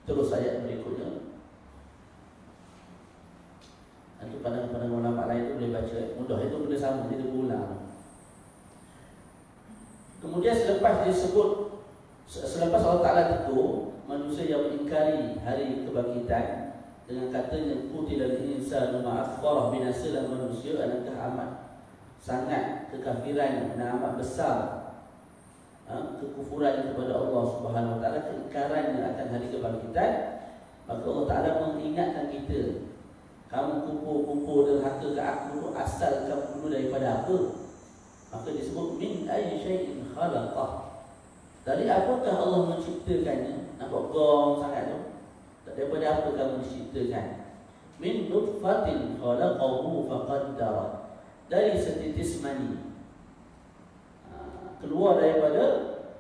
Speaker 1: Terus ayat berikutnya. Nanti pandangan-pandangan ulama lain itu boleh baca. Mudah, itu boleh sama, dia berulang. Kemudian selepas Allah Ta'ala tegur manusia yang mengingkari hari kebangkitan dengan katanya qutilal insanu ma akfarah, binasalah manusia, alangkah amat sangat kekafiran dan amat besar kekufuran kepada Allah Subhanahu wa taala, keingkarannya akan hari kebangkitan. Maka Allah Ta'ala mengingatkan kita, kamu kumpul-kumpul derhaka ke aku tu asal kamu dulu daripada apa? Maka disebut min ayyi syai'in khalaqah. Dari apakah Allah menciptakannya? Nampak gong sangat tu. Daripada apa kamu diciptakan? Min nutfatin khalaqahu faqaddara. Dari setitis mani. Keluar daripada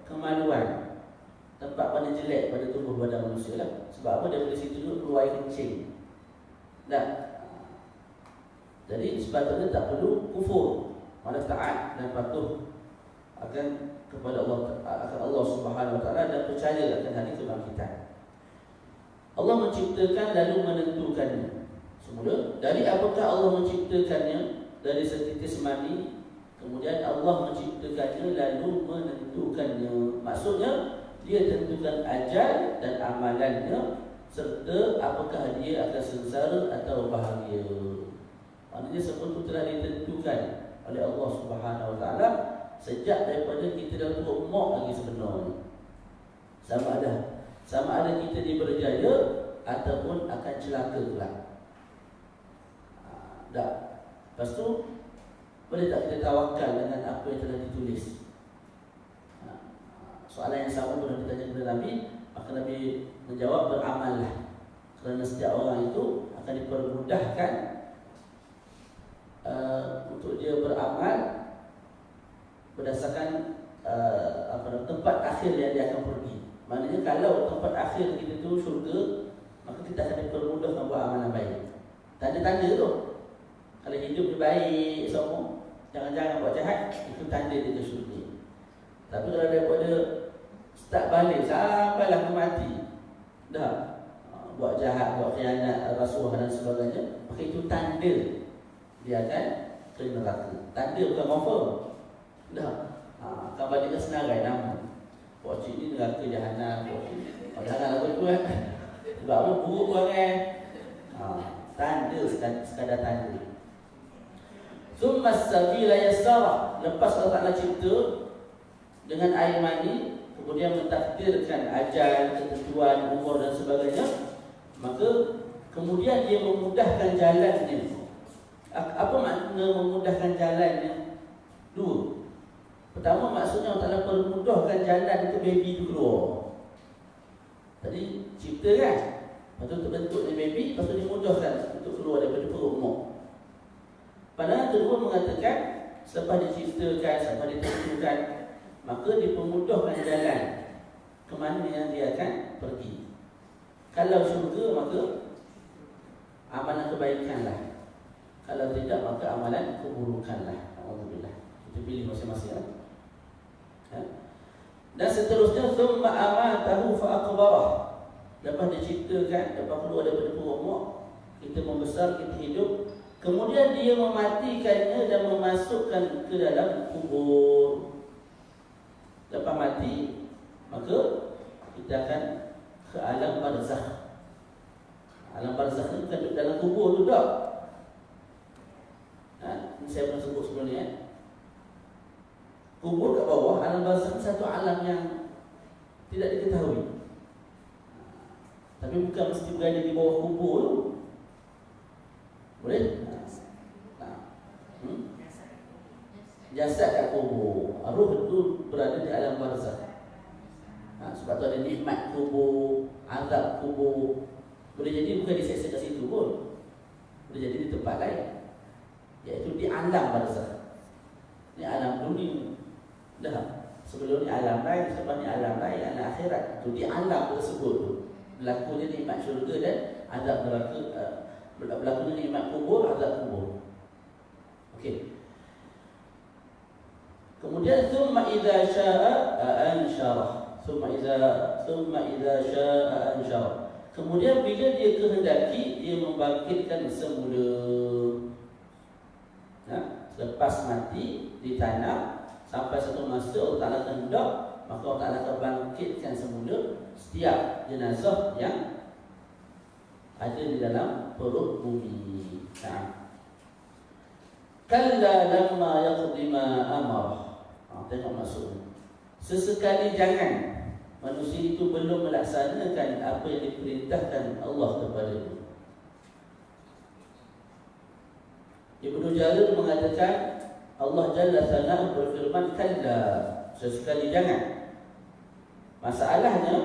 Speaker 1: kemaluan. Tempat paling jelek pada tubuh badan manusia lah. Sebab apa? Daripada situ dulu keluar air kencing. Jadi sepatutnya tak perlu kufur, malah taat dan patuh akan kepada Allah Subhanahu Wa Taala dan percaya akan hari kebangkitan. Allah menciptakan lalu menentukannya. Semula dari apakah Allah menciptakannya? Dari setitis mani. Kemudian Allah menciptakannya lalu menentukannya. Maksudnya dia tentukan ajal dan amalannya serta apakah dia akan sengsara atau bahagia. Maknanya semua itu telah ditentukan oleh Allah Subhanahu Wa Taala sejak daripada kita dalam perut mak lagi sebenarnya. Sama ada kita diberjaya ataupun akan celaka pula. Lepas tu boleh tak kita tawakal dengan apa yang telah ditulis? Soalan yang sama pernah ditanya kepada Nabi, maka Nabi menjawab, beramallah. Kerana setiap orang itu akan dipermudahkan untuk dia beramal berdasarkan tempat akhir yang dia akan pergi. Maknanya kalau tempat akhir kita tu syurga, maka kita akan dipermudahkan buat amalan baik. Tanda-tanda tu, kalau hidup dia baik semua, jangan-jangan buat jahat, itu tanda dia ke syurga. Tapi kalau daripada start balik sampailah ke mati, dah buat jahat, buat khianat, rasuah dan sebagainya, maka itu tanda dia akan ke neraka. Tanda bukan confirm. Dah akan balik ke senarai nama. Buat cik ni neraka jahanam, buat cik ni jahanam apa tu kan. Sebab apa? Buruk banget. Tanda, sekadar tanda. Summa as-sabila yassara. Lepas Allah Ta'ala cipta dengan air mani, kemudian mentakdirkan ajal, ketentuan, umur dan sebagainya, maka kemudian dia memudahkan jalannya. Apa makna memudahkan jalannya? Dua. Pertama, maksudnya Allah Ta'ala permudahkan jalan untuk baby itu keluar. Tadi cipta kan, lepas tu terbentuk dia baby, lepas tu dimudahkan untuk keluar daripada perut mak. Pandangan kedua mengatakan, selepas diciptakan, selepas ditentukan, maka dipermudahkan jalan ke mana yang dia akan pergi. Kalau syurga, maka amalan kebaikanlah. Kalau tidak, maka amalan keburukanlah. Alhamdulillah. Kita pilih masing-masing. Dan seterusnya, thumma amatahu fa aqbarah. Lepas diciptakan, lepas keluar daripada perut mak, kita membesar, kita hidup, kemudian dia mematikannya dan memasukkan ke dalam kubur. Lepas mati, maka kita akan ke alam barzakh. Alam barzakh ni bukan dalam kubur tu tak? Ini saya pernah sebut sebelum ni. Kubur kat bawah, alam barzakh ni satu alam yang tidak diketahui. Tapi bukan mesti berada di bawah kubur tu. Boleh? Jasad kat kubur, ruh itu berada di alam barzakh. Sebab tu ada nikmat kubur, azab kubur. Boleh jadi bukan diseksa kat situ pun, boleh jadi di tempat lain, iaitu di alam barzakh. Ni alam dunia. Dah, sebelum ni alam lain, selepas ni alam lain, alam akhirat. Tu di alam tersebut tu berlakunya nikmat syurga dan azab neraka, berlakunya nikmat kubur, azab kubur. Okey. Kemudian thumma idza syaa'a ansyarah. Thumma idza syaa'a ansyarah. Kemudian bila dia kehendaki, dia membangkitkan semula. Selepas mati ditanam sampai satu masa Allah Ta'ala kehendak, maka Allah Ta'ala akan bangkitkan semula setiap jenazah yang ada di dalam perut bumi. Kalla lamma yaqdi ma amara. Tengok maksudnya. Sesekali jangan manusia itu belum melaksanakan apa yang diperintahkan Allah kepadanya. Ibnu Jarir mengatakan, Allah Jalla Sana'u berfirman, kalla, sesekali jangan. Masalahnya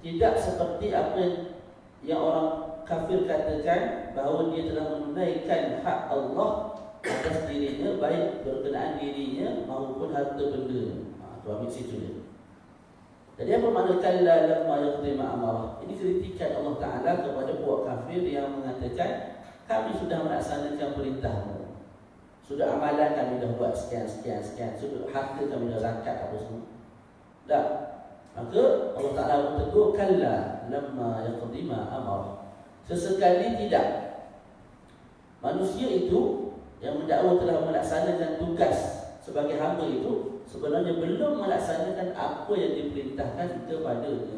Speaker 1: tidak seperti apa yang orang kafir katakan, bahawa dia telah menunaikan hak Allah atas dirinya, baik berkenaan dirinya maupun harta benda. Tu ambil situ dia. Jadi apa makna kalla lamma yaqdi ma amara? Ini kritikan Allah Ta'ala kepada puak kafir yang mengatakan, kami sudah melaksanakan perintahmu, sudah amalan kami dah buat sekian, sudah harta kami dah zakat apa semua. Tak. Maka Allah Ta'ala bertegur, kalla lamma yaqdi ma amara. Sesekali tidak. Manusia itu yang mendakwa telah melaksanakan tugas sebagai hamba itu sebenarnya belum melaksanakan apa yang diperintahkan kepadanya.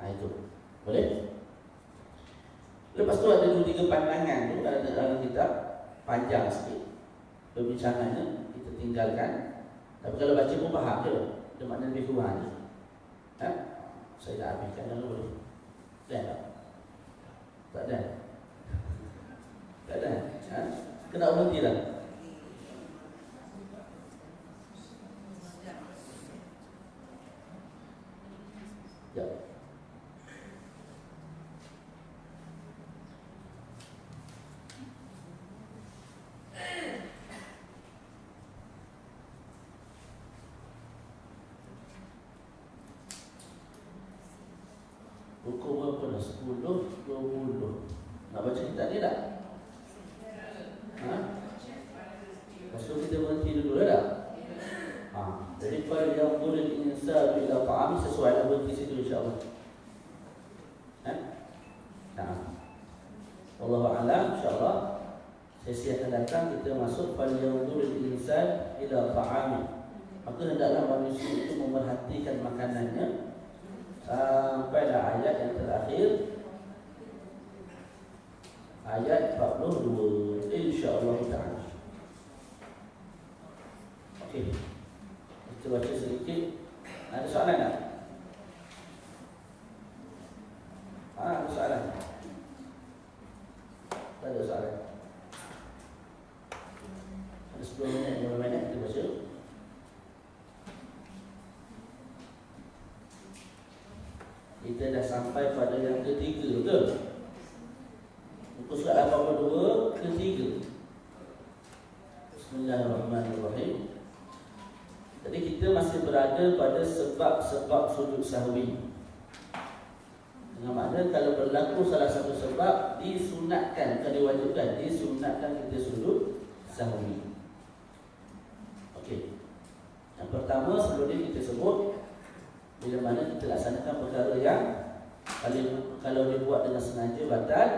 Speaker 1: Itu boleh. Lepas tu ada 2-3 pandangan tu dalam kitab, panjang sikit perbincangannya, kita tinggalkan. Tapi kalau baca pun faham je, dia makna lebih kurang je. Saya dah habiskan, jangan boleh. Dah tak? Tak ada. Tak ada. Kena berhenti dah. Ya. Buku berapa dah? 10, 20. Nak baca kitab ni tak? Lepas tu kita berhenti dulu dah. Jadi fal yang boleh insan bila ta'am sesuai dengan berhenti situ insya-Allah. Wallahu a'lam, insya-Allah sesi akan datang kita masuk fal yang boleh insan ila ta'am. Maka hendaklah manusia itu memerhatikan makanannya sampai ayat yang terakhir, ayat 42, insya-Allah ta'ala. Okey. Kita baca sedikit. Ada soalan tak? Ada soalan? Tak ada soalan. Ada 10 minit, 5 minit kita baca. Kita dah sampai pada yang ketiga, betul? Muka surat 82, ketiga. Bismillahirrahmanirrahim. Jadi kita masih berada pada sebab-sebab sujud sahwi. Dengan makna kalau berlaku salah satu sebab, disunatkan, bukan diwajibkan, disunatkan kita sujud sahwi. Okey. Yang pertama sebelum ni kita sebut, bila mana kita laksanakan perkara yang kalau dibuat dengan sengaja batal,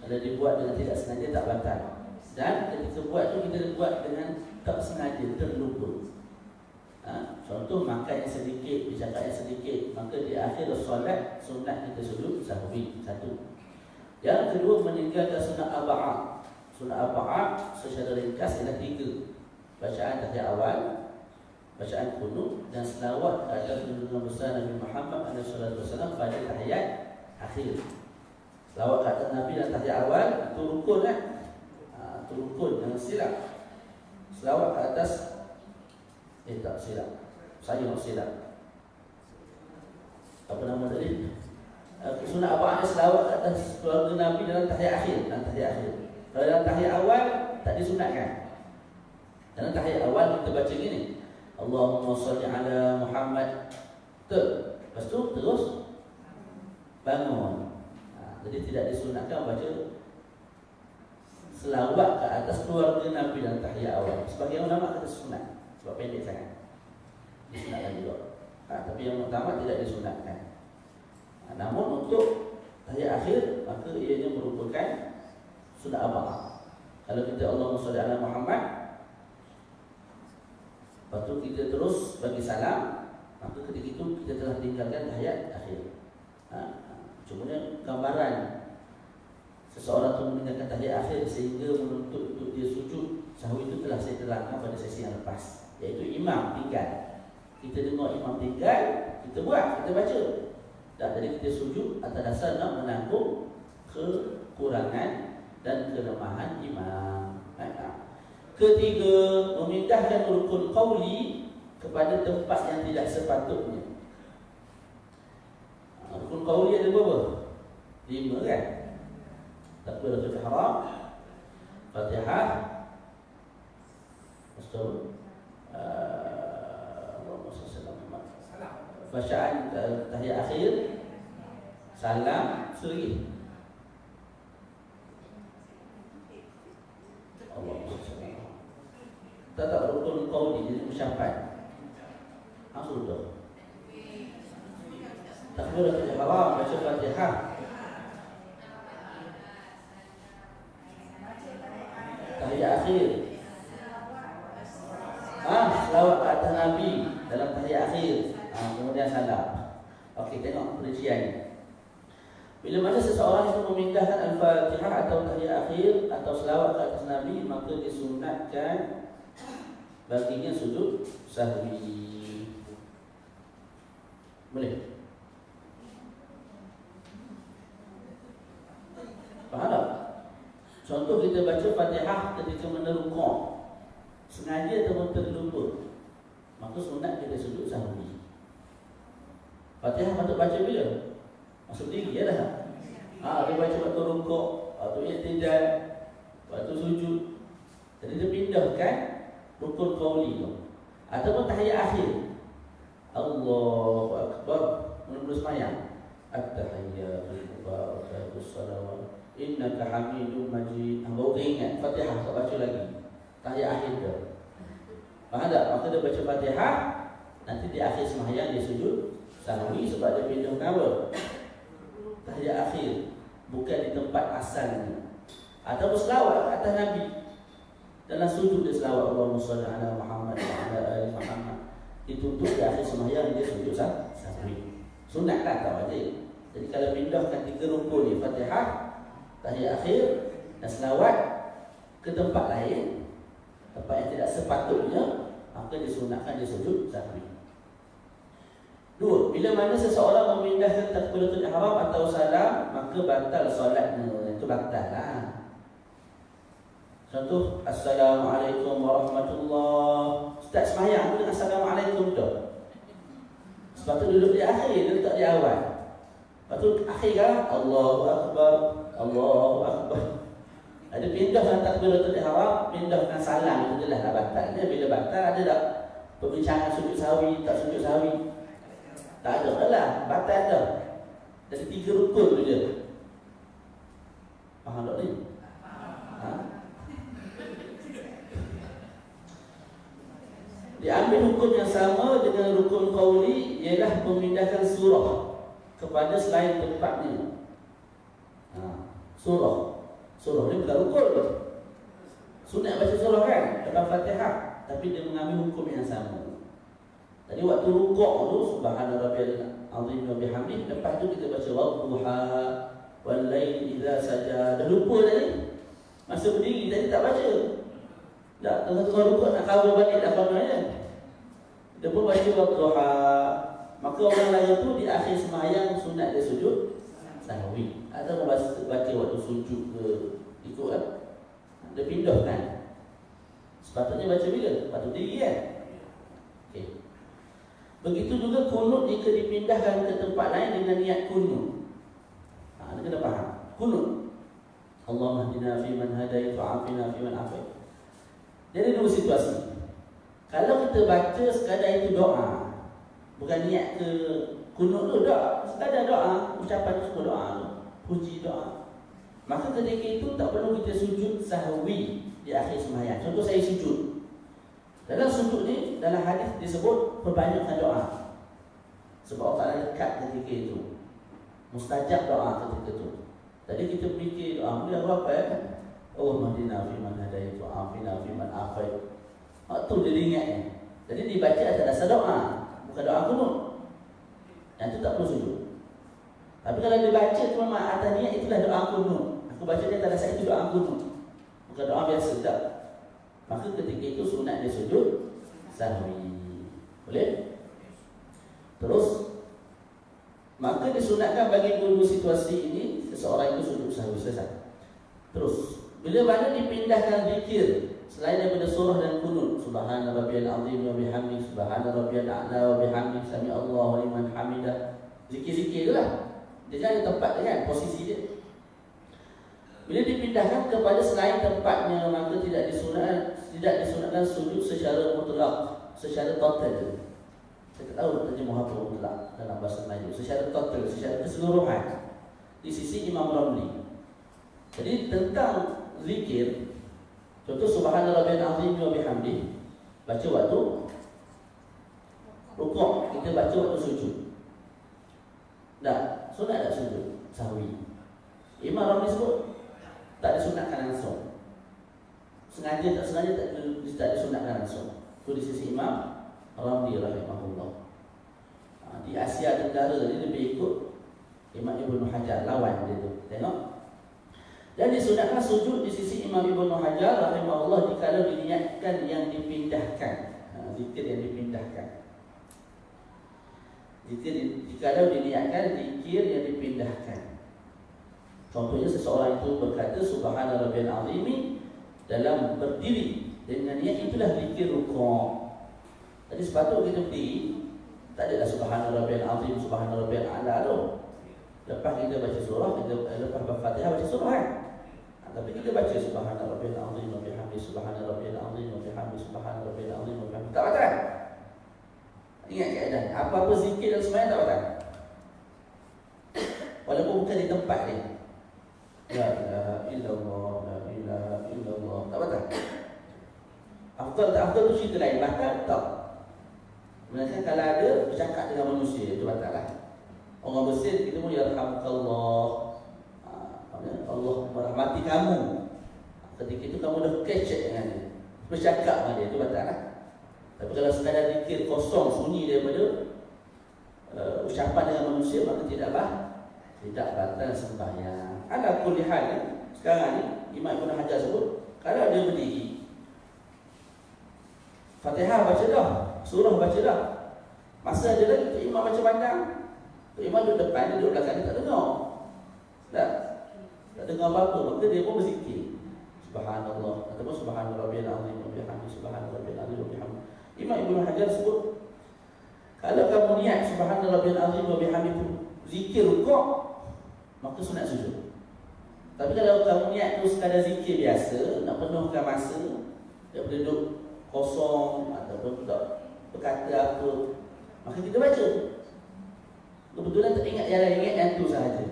Speaker 1: kalau dibuat dengan tidak sengaja tak batal. Dan ketika buat tu kita buat dengan tak sengaja, terlupa. Contoh makan yang sedikit, bercakap yang sedikit, maka di akhir solat sunat kita sujud sahwi. Satu. Yang kedua, meninggalkan sunat arba'ah. Sunat arba'ah secara ringkas ialah 3. Bacaan tahiyat awal, bacaan qunut dan selawat ke atas junjungan besar Nabi Muhammad SAW pada tahiyat akhir. Selawat ke atas Nabi dan tahiyat awal itu rukun kan? Itu rukun, jangan silap. Selawat ke atas tak silap. Saya nak silap. Apa nama tadi? Sunat apa? Selawat ke atas keluarga Nabi dalam tahiyat akhir. Dalam tahiyat akhir. Kalau dalam tahiyat awal tak disunatkan. Dalam tahiyat awal kita baca gini, Allahumma salli ala Muhammad. Lepas tu terus bangun. Jadi tidak disunatkan baca selawat ke atas keluarga Nabi dalam tahiyat awal. Sebagai ulama kata sunat, sebab pendek sangat. Disunatkan juga. Tapi yang utama tidak disunatkan. Namun untuk tahiyat akhir, maka ianya merupakan sunat abah. Kalau kita Allahumma salli ala Muhammad, lepas tu kita terus bagi salam, maka ketika itu kita telah tinggalkan tahiyat akhir. Cumanya gambaran seseorang tu meninggalkan tahiyat akhir sehingga menuntut untuk dia sujud sahwi itu telah saya terangkan pada sesi yang lepas, iaitu imam tinggal. Kita dengar imam tinggal, kita buat, kita baca. Dan jadi kita sujud atas dasar nak menanggung kekurangan dan kelemahan imam. Ketiga, memindahkan rukun qauli kepada tempat yang tidak sepatutnya. Rukun qauli ada berapa? 5 kan? Takbiratul ihram, Fatihah, bacaan tahiyat akhir, salam, selagi tak rukun qauli jadi ucapan. Sudah. Takbiratul ihram, baca Fatihah, tahiyat akhir, selawat ke atas Nabi dalam tahiyat akhir, kemudian salam. Okey, tengok perincian. Bila mana seseorang itu memindahkan Al-Fatihah atau tahiyat akhir atau selawat ke atas Nabi, maka disunatkan baginya sujud sahwi. Boleh? Faham tak? Contoh kita baca Fatihah ketika menerukuk, sengaja ataupun terlupa, maka sunat kita sujud sahwi. Fatihah patut baca bila? Masuk diri je dah. Dia baca waktu rukuk, waktu i'tidal, waktu sujud. Jadi dia pindahkan rukun qauli tu. Ataupun tahiyat akhir, Allahu Akbar, mula-mula sembahyang, at-tahiyyatu barakatuh salawat innaka hamidum majid. Baru ingat Fatihah, tak baca lagi tahiyat akhir tu. Faham tak? Maka dia baca Fatihah, nanti di akhir sembahyang dia sujud sahwi sebab dia pindahkan apa? Tahiyat akhir, bukan di tempat asalnya. Ataupun selawat atas Nabi, dalam sujud dia selawat Allahumma shalli ala Muhammad wa ala ali Muhammad, ditutup di akhir sembahyang dia sujud sahwi. Sunat kan, tak wajib. Jadi kalau pindahkan 3 rukun ni, Fatihah, tahiyat akhir dan selawat ke tempat lain, tempat yang tidak sepatutnya, maka disunatkan dia sujud sahwi. 2. Bila mana seseorang memindahkan takbiratul ihram atau salam, maka batal solatnya. Itu batal lah. Contoh, Assalamualaikum warahmatullahi. Start sembahyang dengan Assalamualaikum tu. Sebab tu duduk di akhir, dia letak di awal. Lepas tu akhir kan, Allahu Akbar, Allahu Akbar. Ada pindahkan takbiratul ihram, pindahkan salam, itu jelas lah batal. Dia bila batal ada tak perbincangan sujud sahwi, tak sujud sahwi? Tak ada lah, batal dah. Jadi 3 rukun tu je. Faham tak ni? Diambil hukum yang sama dengan rukun qauli, ialah memindahkan surah kepada selain tempatnya. Surah ni bukan rukun. Sunat baca surah kan dalam Fatihah, tapi dia mengambil hukum yang sama. Tadi waktu rukuk tu subhana rabbiyal azim wa bihamdih, lepas tu kita baca wadduha wal laili idza saja. Dah lupa tadi. Masa berdiri tadi tak baca. Tak, tengah-tengah rukuk nak cover balik dah kawannya. Dia pun baca wadduha. Maka orang lain tu di akhir sembahyang sunat dia sujud sahwi. Atau baca waktu sujud ke ikut kan. Dia pindahkan. Sepatutnya baca bila? Patut diri kan. Okey. Begitu juga kunut jika dipindahkan ke tempat lain dengan niat kunut. Anda kena faham. Kunut. Allahumma hdina fi man hadait wa afina fi man afait. Jadi 2 situasi. Kalau kita baca sekadar itu doa, bukan niat ke kunut tu, doa, sekadar doa, ucapan semua doa tu, puji doa, maka ketika itu tak perlu kita sujud sahwi di akhir sembahyang. Contoh saya sujud. Dalam sujud ni, dalam hadis disebut perbanyakkan doa. Sebab Allah dekat ketika itu, mustajab doa ketika itu. Tadi kita fikir doa boleh apa ya? Allahumma hdina fi man hadait wa afina fi man afait. Itu jadi ingatnya. Jadi dibaca atas dasar doa, bukan doa kunut. Yang itu tak perlu sujud. Tapi kalau dibaca tu memang atas niat, itulah doa kunut. Aku baca dia atas dasar itu doa kunut, bukan doa biasa tak. Maka ketika itu sunat dia sujud sahwi. Boleh? Terus, maka disunatkan bagi 2 situasi ini seseorang itu sujud sahwi. Selesai. Terus, bila mana dipindahkan zikir selain daripada surah dan kunut, subhana rabbiyal azim wa bihamdi, subhana rabbiyal a'la wa bihamdi, sami Allahu liman hamidah. Zikir-zikir itulah. Dia jangan tempat dia kan, posisi dia. Bila dipindahkan kepada selain tempatnya, maka tidak disunatkan sujud secara mutlak, secara total. Saya tak tahu terjemah apa mutlak dalam bahasa Melayu. Secara total, secara keseluruhan di sisi Imam Ramli. Jadi tentang zikir, contoh subhana rabbiyal azim wa bihamdi, baca waktu rukuk, kita baca waktu sujud. Tak, sunat tak sujud sahwi. Imam Ramli sebut tak disunatkan langsung. Sengaja tak sengaja tak disunatkan langsung. Itu di sisi Imam Ramli rahimahullah. Di Asia Tenggara ni lebih ikut Imam Ibn Hajar, lawan dia tu. Tengok. Dan disunatkan sujud di sisi Imam Ibn Hajar rahimahullah dikala diniatkan yang dipindahkan. Zikir yang dipindahkan. Jika diniatkan zikir yang dipindahkan. Contohnya seseorang itu berkata subhana rabbiyal azim dalam berdiri dengan niat itulah zikir rukuk. Jadi sepatutnya kita berdiri, tak adalah subhana rabbiyal azim, subhana rabbiyal a'la tu. Lepas kita baca surah, lepas Al-Fatihah baca surah kan. Tapi kita baca subhana rabbiyal azim wa bihamdi, subhana rabbiyal azim wa bihamdi, subhana rabbiyal azim wa bihamdi. Tak baca kan? Ingat keadaan, apa-apa zikir dan sembahyang tak baca. Walaupun bukan di tempat dia. La ilaha illallah, la ilaha illallah. Tak baca. Afdal tak afdal tu cerita lain. Bahkan tak. Sebenarnya kalau ada bercakap dengan manusia, itu batal lah. Orang bersin, kita pun yarhamukallah, Allah merahmati kamu. Ketika itu kamu dah catch dengan dia, bercakap dengan dia, itu batal lah. Tapi kalau sekadar zikir kosong, sunyi daripada ucapan dengan manusia, maka tidak batal sembahyang. Ala kulli hal kan? Sekarang ni Imam Ibn Hajar sebut, kalau dia berdiri, Fatihah baca dah, surah baca dah, masa ada lagi tu imam baca panjang, tu imam duduk depan, dia duduk belakang, dia tak dengar. Tak dengar apa-apa, maka dia pun berzikir subhanallah ataupun subhana rabbiyal azim wa bihamdi, subhana rabbiyal azim wa bihamdi. Imam Ibn Hajar sebut, kalau kamu niat subhana rabbiyal azim wa bihamdi itu zikir rukuk, maka sunat sujud. Tapi kalau kamu niat tu sekadar zikir biasa, nak penuhkan masa, daripada duduk kosong ataupun tak berkata apa, maka kita baca. Kebetulan tak ingat yang lain, ingat yang tu sahaja.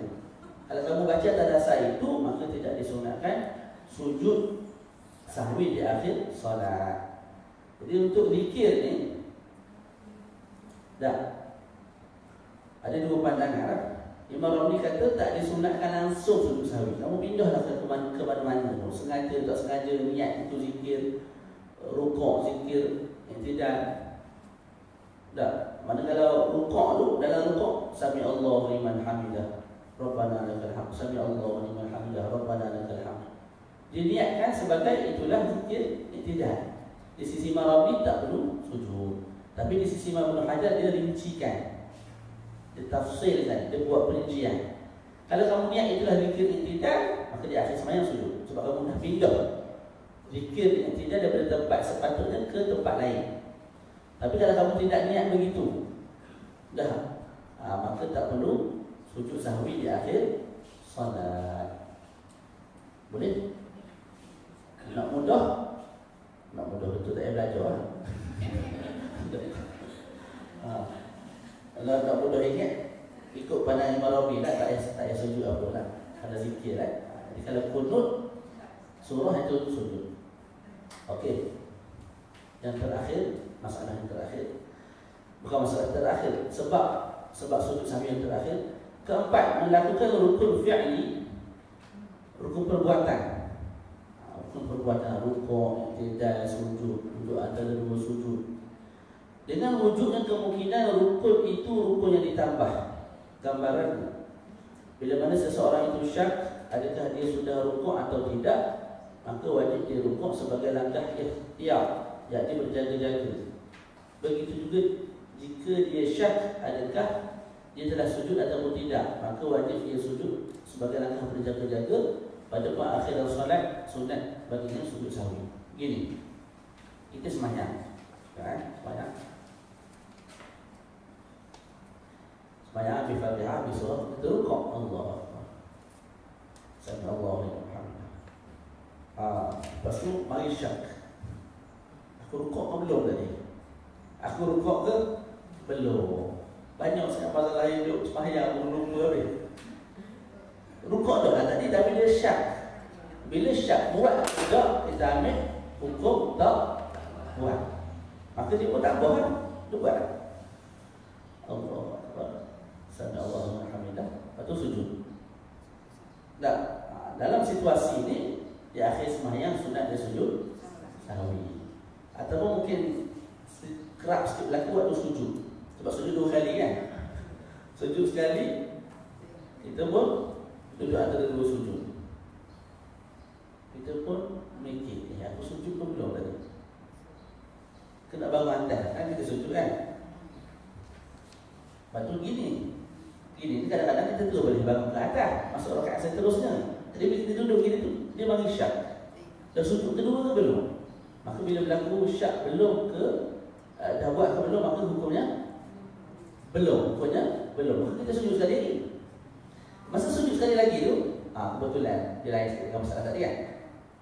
Speaker 1: Kalau kamu baca atas dasar itu, maka tidak disunatkan sujud sahwi di akhir solat. Jadi untuk zikir ni, ada dua pandangan. Imam Ramli kata tak disunatkan langsung sujud sahwi. Kamu pindahlah ke mana-mana, sengaja tak sengaja niat itu zikir rukuk, zikir yang tidak. Mana kalau rukuk tu, dalam rukuk sami Allahu liman hamidah, Rabbana lakal hamd, sami Allahu liman hamidah, Rabbana lakal hamd. Diniatkan sebagai itulah zikir iktidal. Di sisi Imam Ramli tak perlu sujud. Tapi di sisi Imam Ibn Hajar dia rincikan, dia tafsirkan, dia buat perincian. Kalau kamu niat itulah zikir iktidal, maka di akhir sembahyang sujud. Sebab kamu dah pindah zikir iktidal daripada tempat sepatutnya ke tempat lain. Tapi kalau kamu tidak niat begitu, maka tak perlu sujud sahwi di akhir salat. Boleh? Nak mudah betul tak payah belajar lah. Kalau nak mudah ingat, ikut pandangan Imam Ramli lah, tak payah sujud apa lah. Ada zikir lah. Jadi kalau kunut, surah itu sujud. Okey. Yang terakhir, masalah yang terakhir, bukan masalah terakhir, sebab sujud sahwi yang terakhir. Keempat, melakukan rukun fi'li, rukun perbuatan. Rukun perbuatan, rukuk, iktidal, sujud, duduk antara dua sujud. Dengan wujudnya kemungkinan rukun itu rukun yang ditambah. Gambaran, bila mana seseorang itu syak, adakah dia sudah rukuk atau tidak, maka wajib dia rukuk sebagai langkah ikhtiyar, yakni berjaga-jaga. Begitu juga jika dia syak, adakah dia telah sujud ataupun tidak, maka wajib dia sujud sebagai langkah berjaga-jaga pada perakhiran solat sunat baginya sujud sahwi. Gini, Kita sembahyang, kan? Sembahyang habis Fatihah, habis surah, kita rukuk. Allah Akbar, Sami Allahu liman hamidah. Lepas tu mari syak. Aku rukuk ke belum tadi? Aku rukuk ke belum? Banyak sangat pasal lain duduk sembahyang aku lupa habis. Rukuk dah tadi, tapi dia syak. Bila syak buat tak, kita ambil hukum tak buat. Maka dia pun tak buat, dia buat. Allah Akbar, Sami Allahu liman hamidah. Lepas tu sujud. Dalam situasi ini, di akhir sembahyang sunat dia sujud sahwi. Ataupun mungkin kerap sikit berlaku waktu sujud. Sebab sujud 2 kali kan. Sujud sekali, kita pun duduk antara 2 sujud. Kita pun mikir, aku sujud pun belum tadi. Kena bangun atas, kan kita sujud kan. Lepas tu gini kadang-kadang kita tu boleh bangun ke atas, masuk rakaat seterusnya. Jadi bila kita duduk gini tu, dia bagi syak. Dah sujud kedua ke belum? Maka bila berlaku syak belum ke, dah buat ke belum, maka hukumnya belum. Maka kita sujud sekali lagi. Masa sujud sekali lagi tu, kebetulan dia lain sikit dengan masalah tadi kan.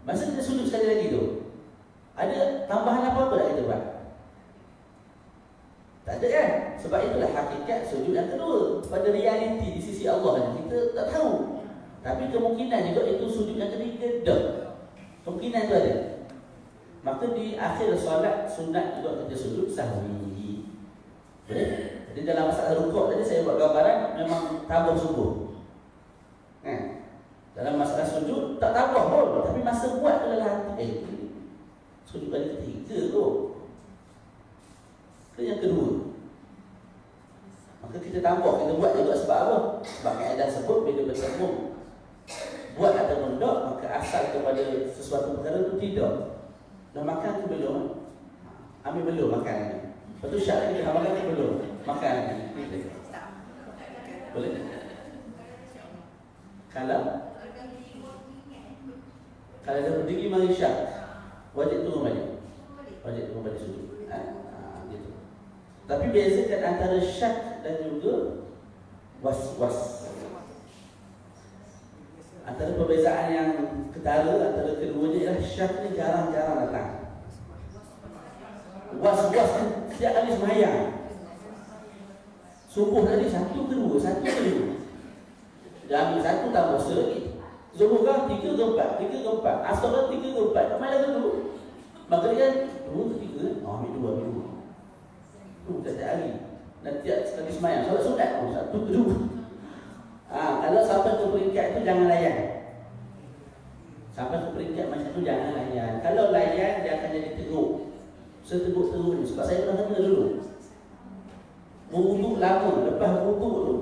Speaker 1: Masa kita sujud sekali lagi tu, ada tambahan apa-apa tak kita buat? Tak ada kan? Sebab itulah hakikat sujud yang kedua. Pada realiti di sisi Allah kita tak tahu. Tapi kemungkinan juga itu sujud yang ketiga dah. Kemungkinan itu ada. Maka di akhir solat sunat juga kita sujud sahwi. Boleh? Jadi dalam masalah rukuk tadi saya buat gambaran memang tambah subuh. Dalam masalah sujud tak tambah pun, tapi masa buat tu dalam hati. Sujud kali ketiga tu. Itu yang kedua. Maka kita tambah, kita buat juga sebab apa? Sebab kaedah sebut bila bertemu buat atau tak, maka asal kepada sesuatu perkara itu tidak. Dah makan ke belum? Ambil belum makan ni. Lepas tu syak kita makan ke belum? Makan ni. Boleh? Kalau dah berdiri mari syak, wajib turun balik. Wajib turun balik sujud. Gitu. Tapi bezakan antara syak dan juga was-was. Antara perbezaan yang ketara antara keduanya ialah syak ni jarang-jarang datang. Was-was ni setiap kali sembahyang. Subuh tadi 1 ke 2, 1 ke 2. Dia ambil 1 tambah lagi. Zuhur kan 3 ke 4, 3 ke 4. Asar kan 3 ke 4. Tak main lagi dulu. Maka dia 2 ke 3. Ambil 2. Tu setiap hari. Dan tiap sekali sembahyang solat sunat pun 1 ke 2. Kalau sampai ke peringkat itu jangan layan. Sampai ke peringkat macam tu jangan layan. Kalau layan dia akan jadi teruk. Seteruk-teruknya. Sebab saya pernah kena dulu. Wuduk lama, lepas wuduk tu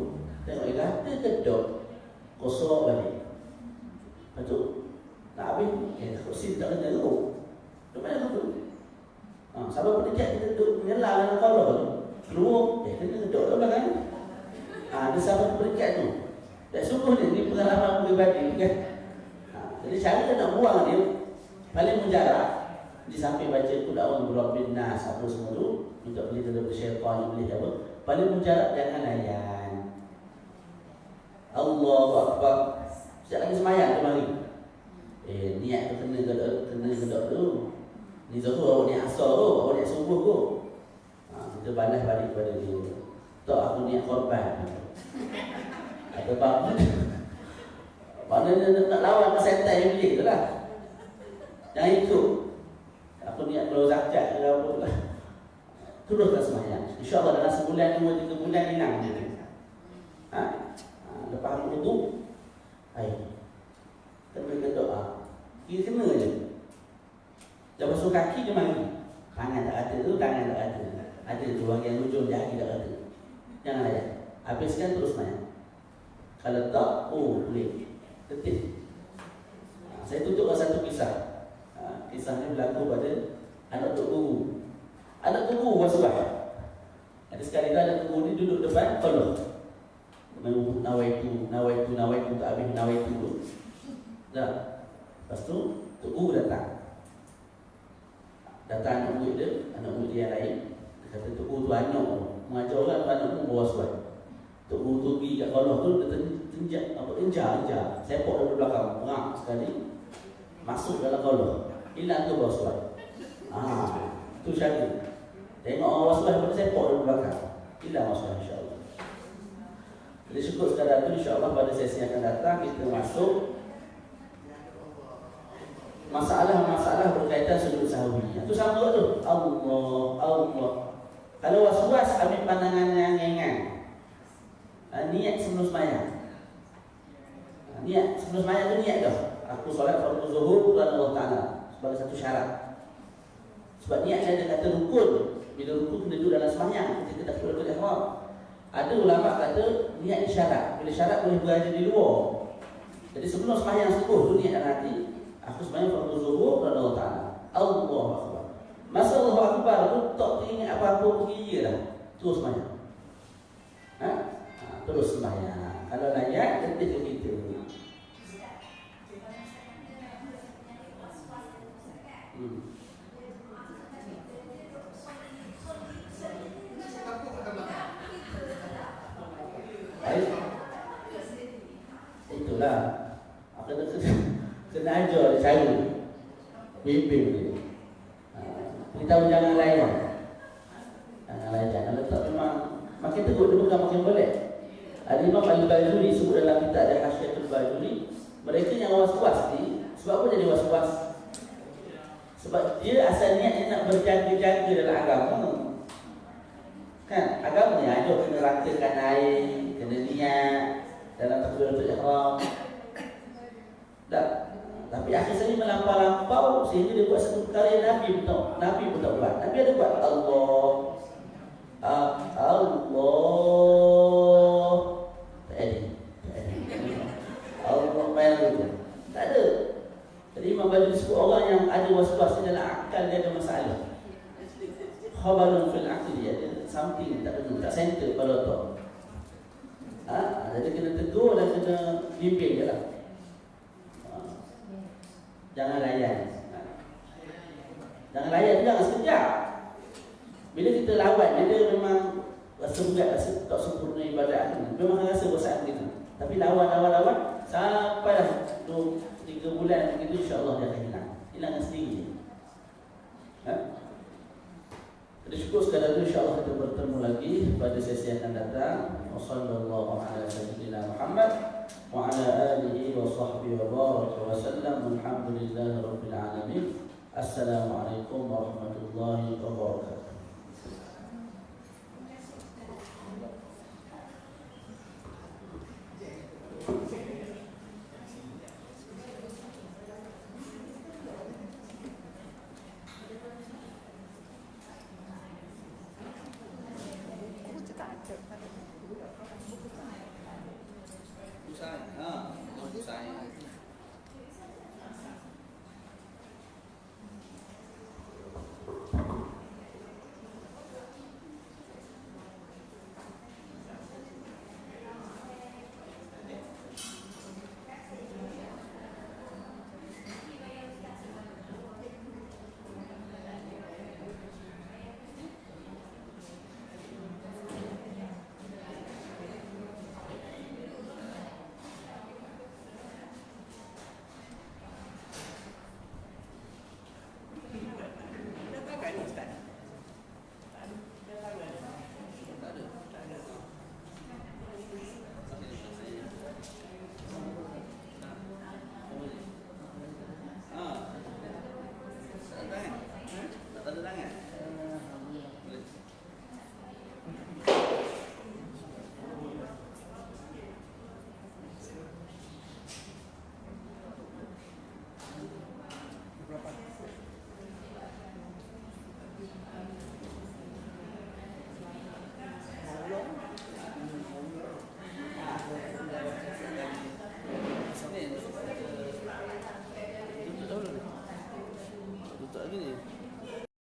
Speaker 1: tengok dia kata kedok kosong balik. Lepas tu nak habis, kursi tak kena dulu. Lepas tu sampai peringkat kita duduk menyelah dalam kolor tu, keluar, kena kedok ke belakang. Dia sampai ke peringkat tu. Dan sungguh ni pengalaman peribadi kan. Jadi cara dia nak buang dia paling mujarab. Di samping baca qul a'udzu birabbin nas apa semua tu, minta pelita daripada syaitan yang boleh apa. Paling mujarab jangan layan. Allahu Akbar. Sekejap lagi sembahyang tu mari. Niat tu kena gedok tu. Ni zuhur awak niat asar tu, awak niat subuh tu. Kita balas balik kepada dia. Tak, aku niat korban. Atau bangun. Maknanya nak lawan kesihatan yang bilik tu lah. Jangan ikut. Aku niat keluar zakat ke apa lah. Teruslah sembahyang. InsyaAllah dalam sebulan, 2-3 bulan hilang dia. Lepas aku tu, kena doa. Kita kena je. Jangan basuh kaki je mari. Tangan tak ada tu, tangan tak ada. Ada tu bahagian hujung jari tak ada. Jangan layan. Habiskan terus sembahyang. Kalau tak, boleh. Ketip. Saya tutupkan satu kisah. Kisah ni berlaku pada anak tok guru. Anak tok guru wasbah. Ada sekali anak tok guru ni duduk depan Allah. Nawaitu tak habis nawaitu tu. Dah. Lepas tu tok guru datang. Datang anak murid dia yang lain. Dia kata Tok Guru tu anak mengajar orang tu anak pun bawa suai. Tok Guru tu pergi kat kolah tu, dia enjar. Sepok dari belakang, perang sekali. Masuk dalam kolah. Hilang tu bawa suai. Tu syarat. Tengok orang bawa suai pada sepok dari belakang. Hilang bawa suai, insyaAllah. Jadi syukur sekadar itu, insyaAllah pada sesi yang akan datang kita masuk masalah berkaitan sujud sahwi. Itu sama tu. Allah. Kalau was-was ambil pandangan yang ringan. Niat sebelum sembahyang. Niat sebelum sembahyang tu niat dah. Aku solat fardu zuhur kerana Allah Taala sebagai satu syarat. Sebab niat ada kata rukun. Bila rukun kena duduk dalam sembahyang, kita tak perlu ihram. Ada ulama kata niat ni syarat. Bila syarat boleh berada di luar. Jadi sebelum sembahyang subuh tu niat dalam hati. Aku sembahyang fardu zuhur kerana Allah Taala. Allahu Akbar. Masa Allahu Akbar tu tak teringat apa-apa kira dah. Terus sembahyang. Terus sembahyang. Kalau layak letih ke kita. Itulah. Kena ajar dia cara bimbing dia. Beritahu jangan layan. Kalau tak memang makin tegur dia bukan makin boleh. Al-Imam Al-Bajuri sebut dalam kitab dia Hasyiatul Bajuri, mereka yang was-was ni, sebab apa jadi was-was? Sebab dia asal niat dia nak berjaga-jaga dalam agama. Kan agama ni ajar kena rakakan air, kena niat dalam takbiratul ihram. Tapi akhir sekali melampau-lampau sehingga dia buat satu perkara yang Nabi pun tak buat. Nabi ada buat Allah. Tak ada. Allah main dulu. Tak ada. Jadi Imam Bajuri sebut orang yang ada was-was dalam akal dia ada masalah. Khabarun fil aqli, ada something tak betul, tak center pada otak. Jadi kena tegur dan kena bimbing je lah. Jangan layan. Jangan layan tu jangan sekejap. Bila kita lawan dia memang rasa berat, rasa tak sempurna ibadat ni. Memang rasa bosan begitu. Tapi lawan sampai dah 2-3 bulan begitu, insya-Allah dia akan hilang. Hilangkan sendiri. Jadi syukur sekadar itu, insya-Allah kita bertemu lagi pada sesi yang akan datang. Wassallallahu ala sayyidina Muhammad wa ala alihi wa sahbihi wa baraka wa sallam. Alhamdulillahirabbil alamin. Assalamualaikum warahmatullahi wabarakatuh.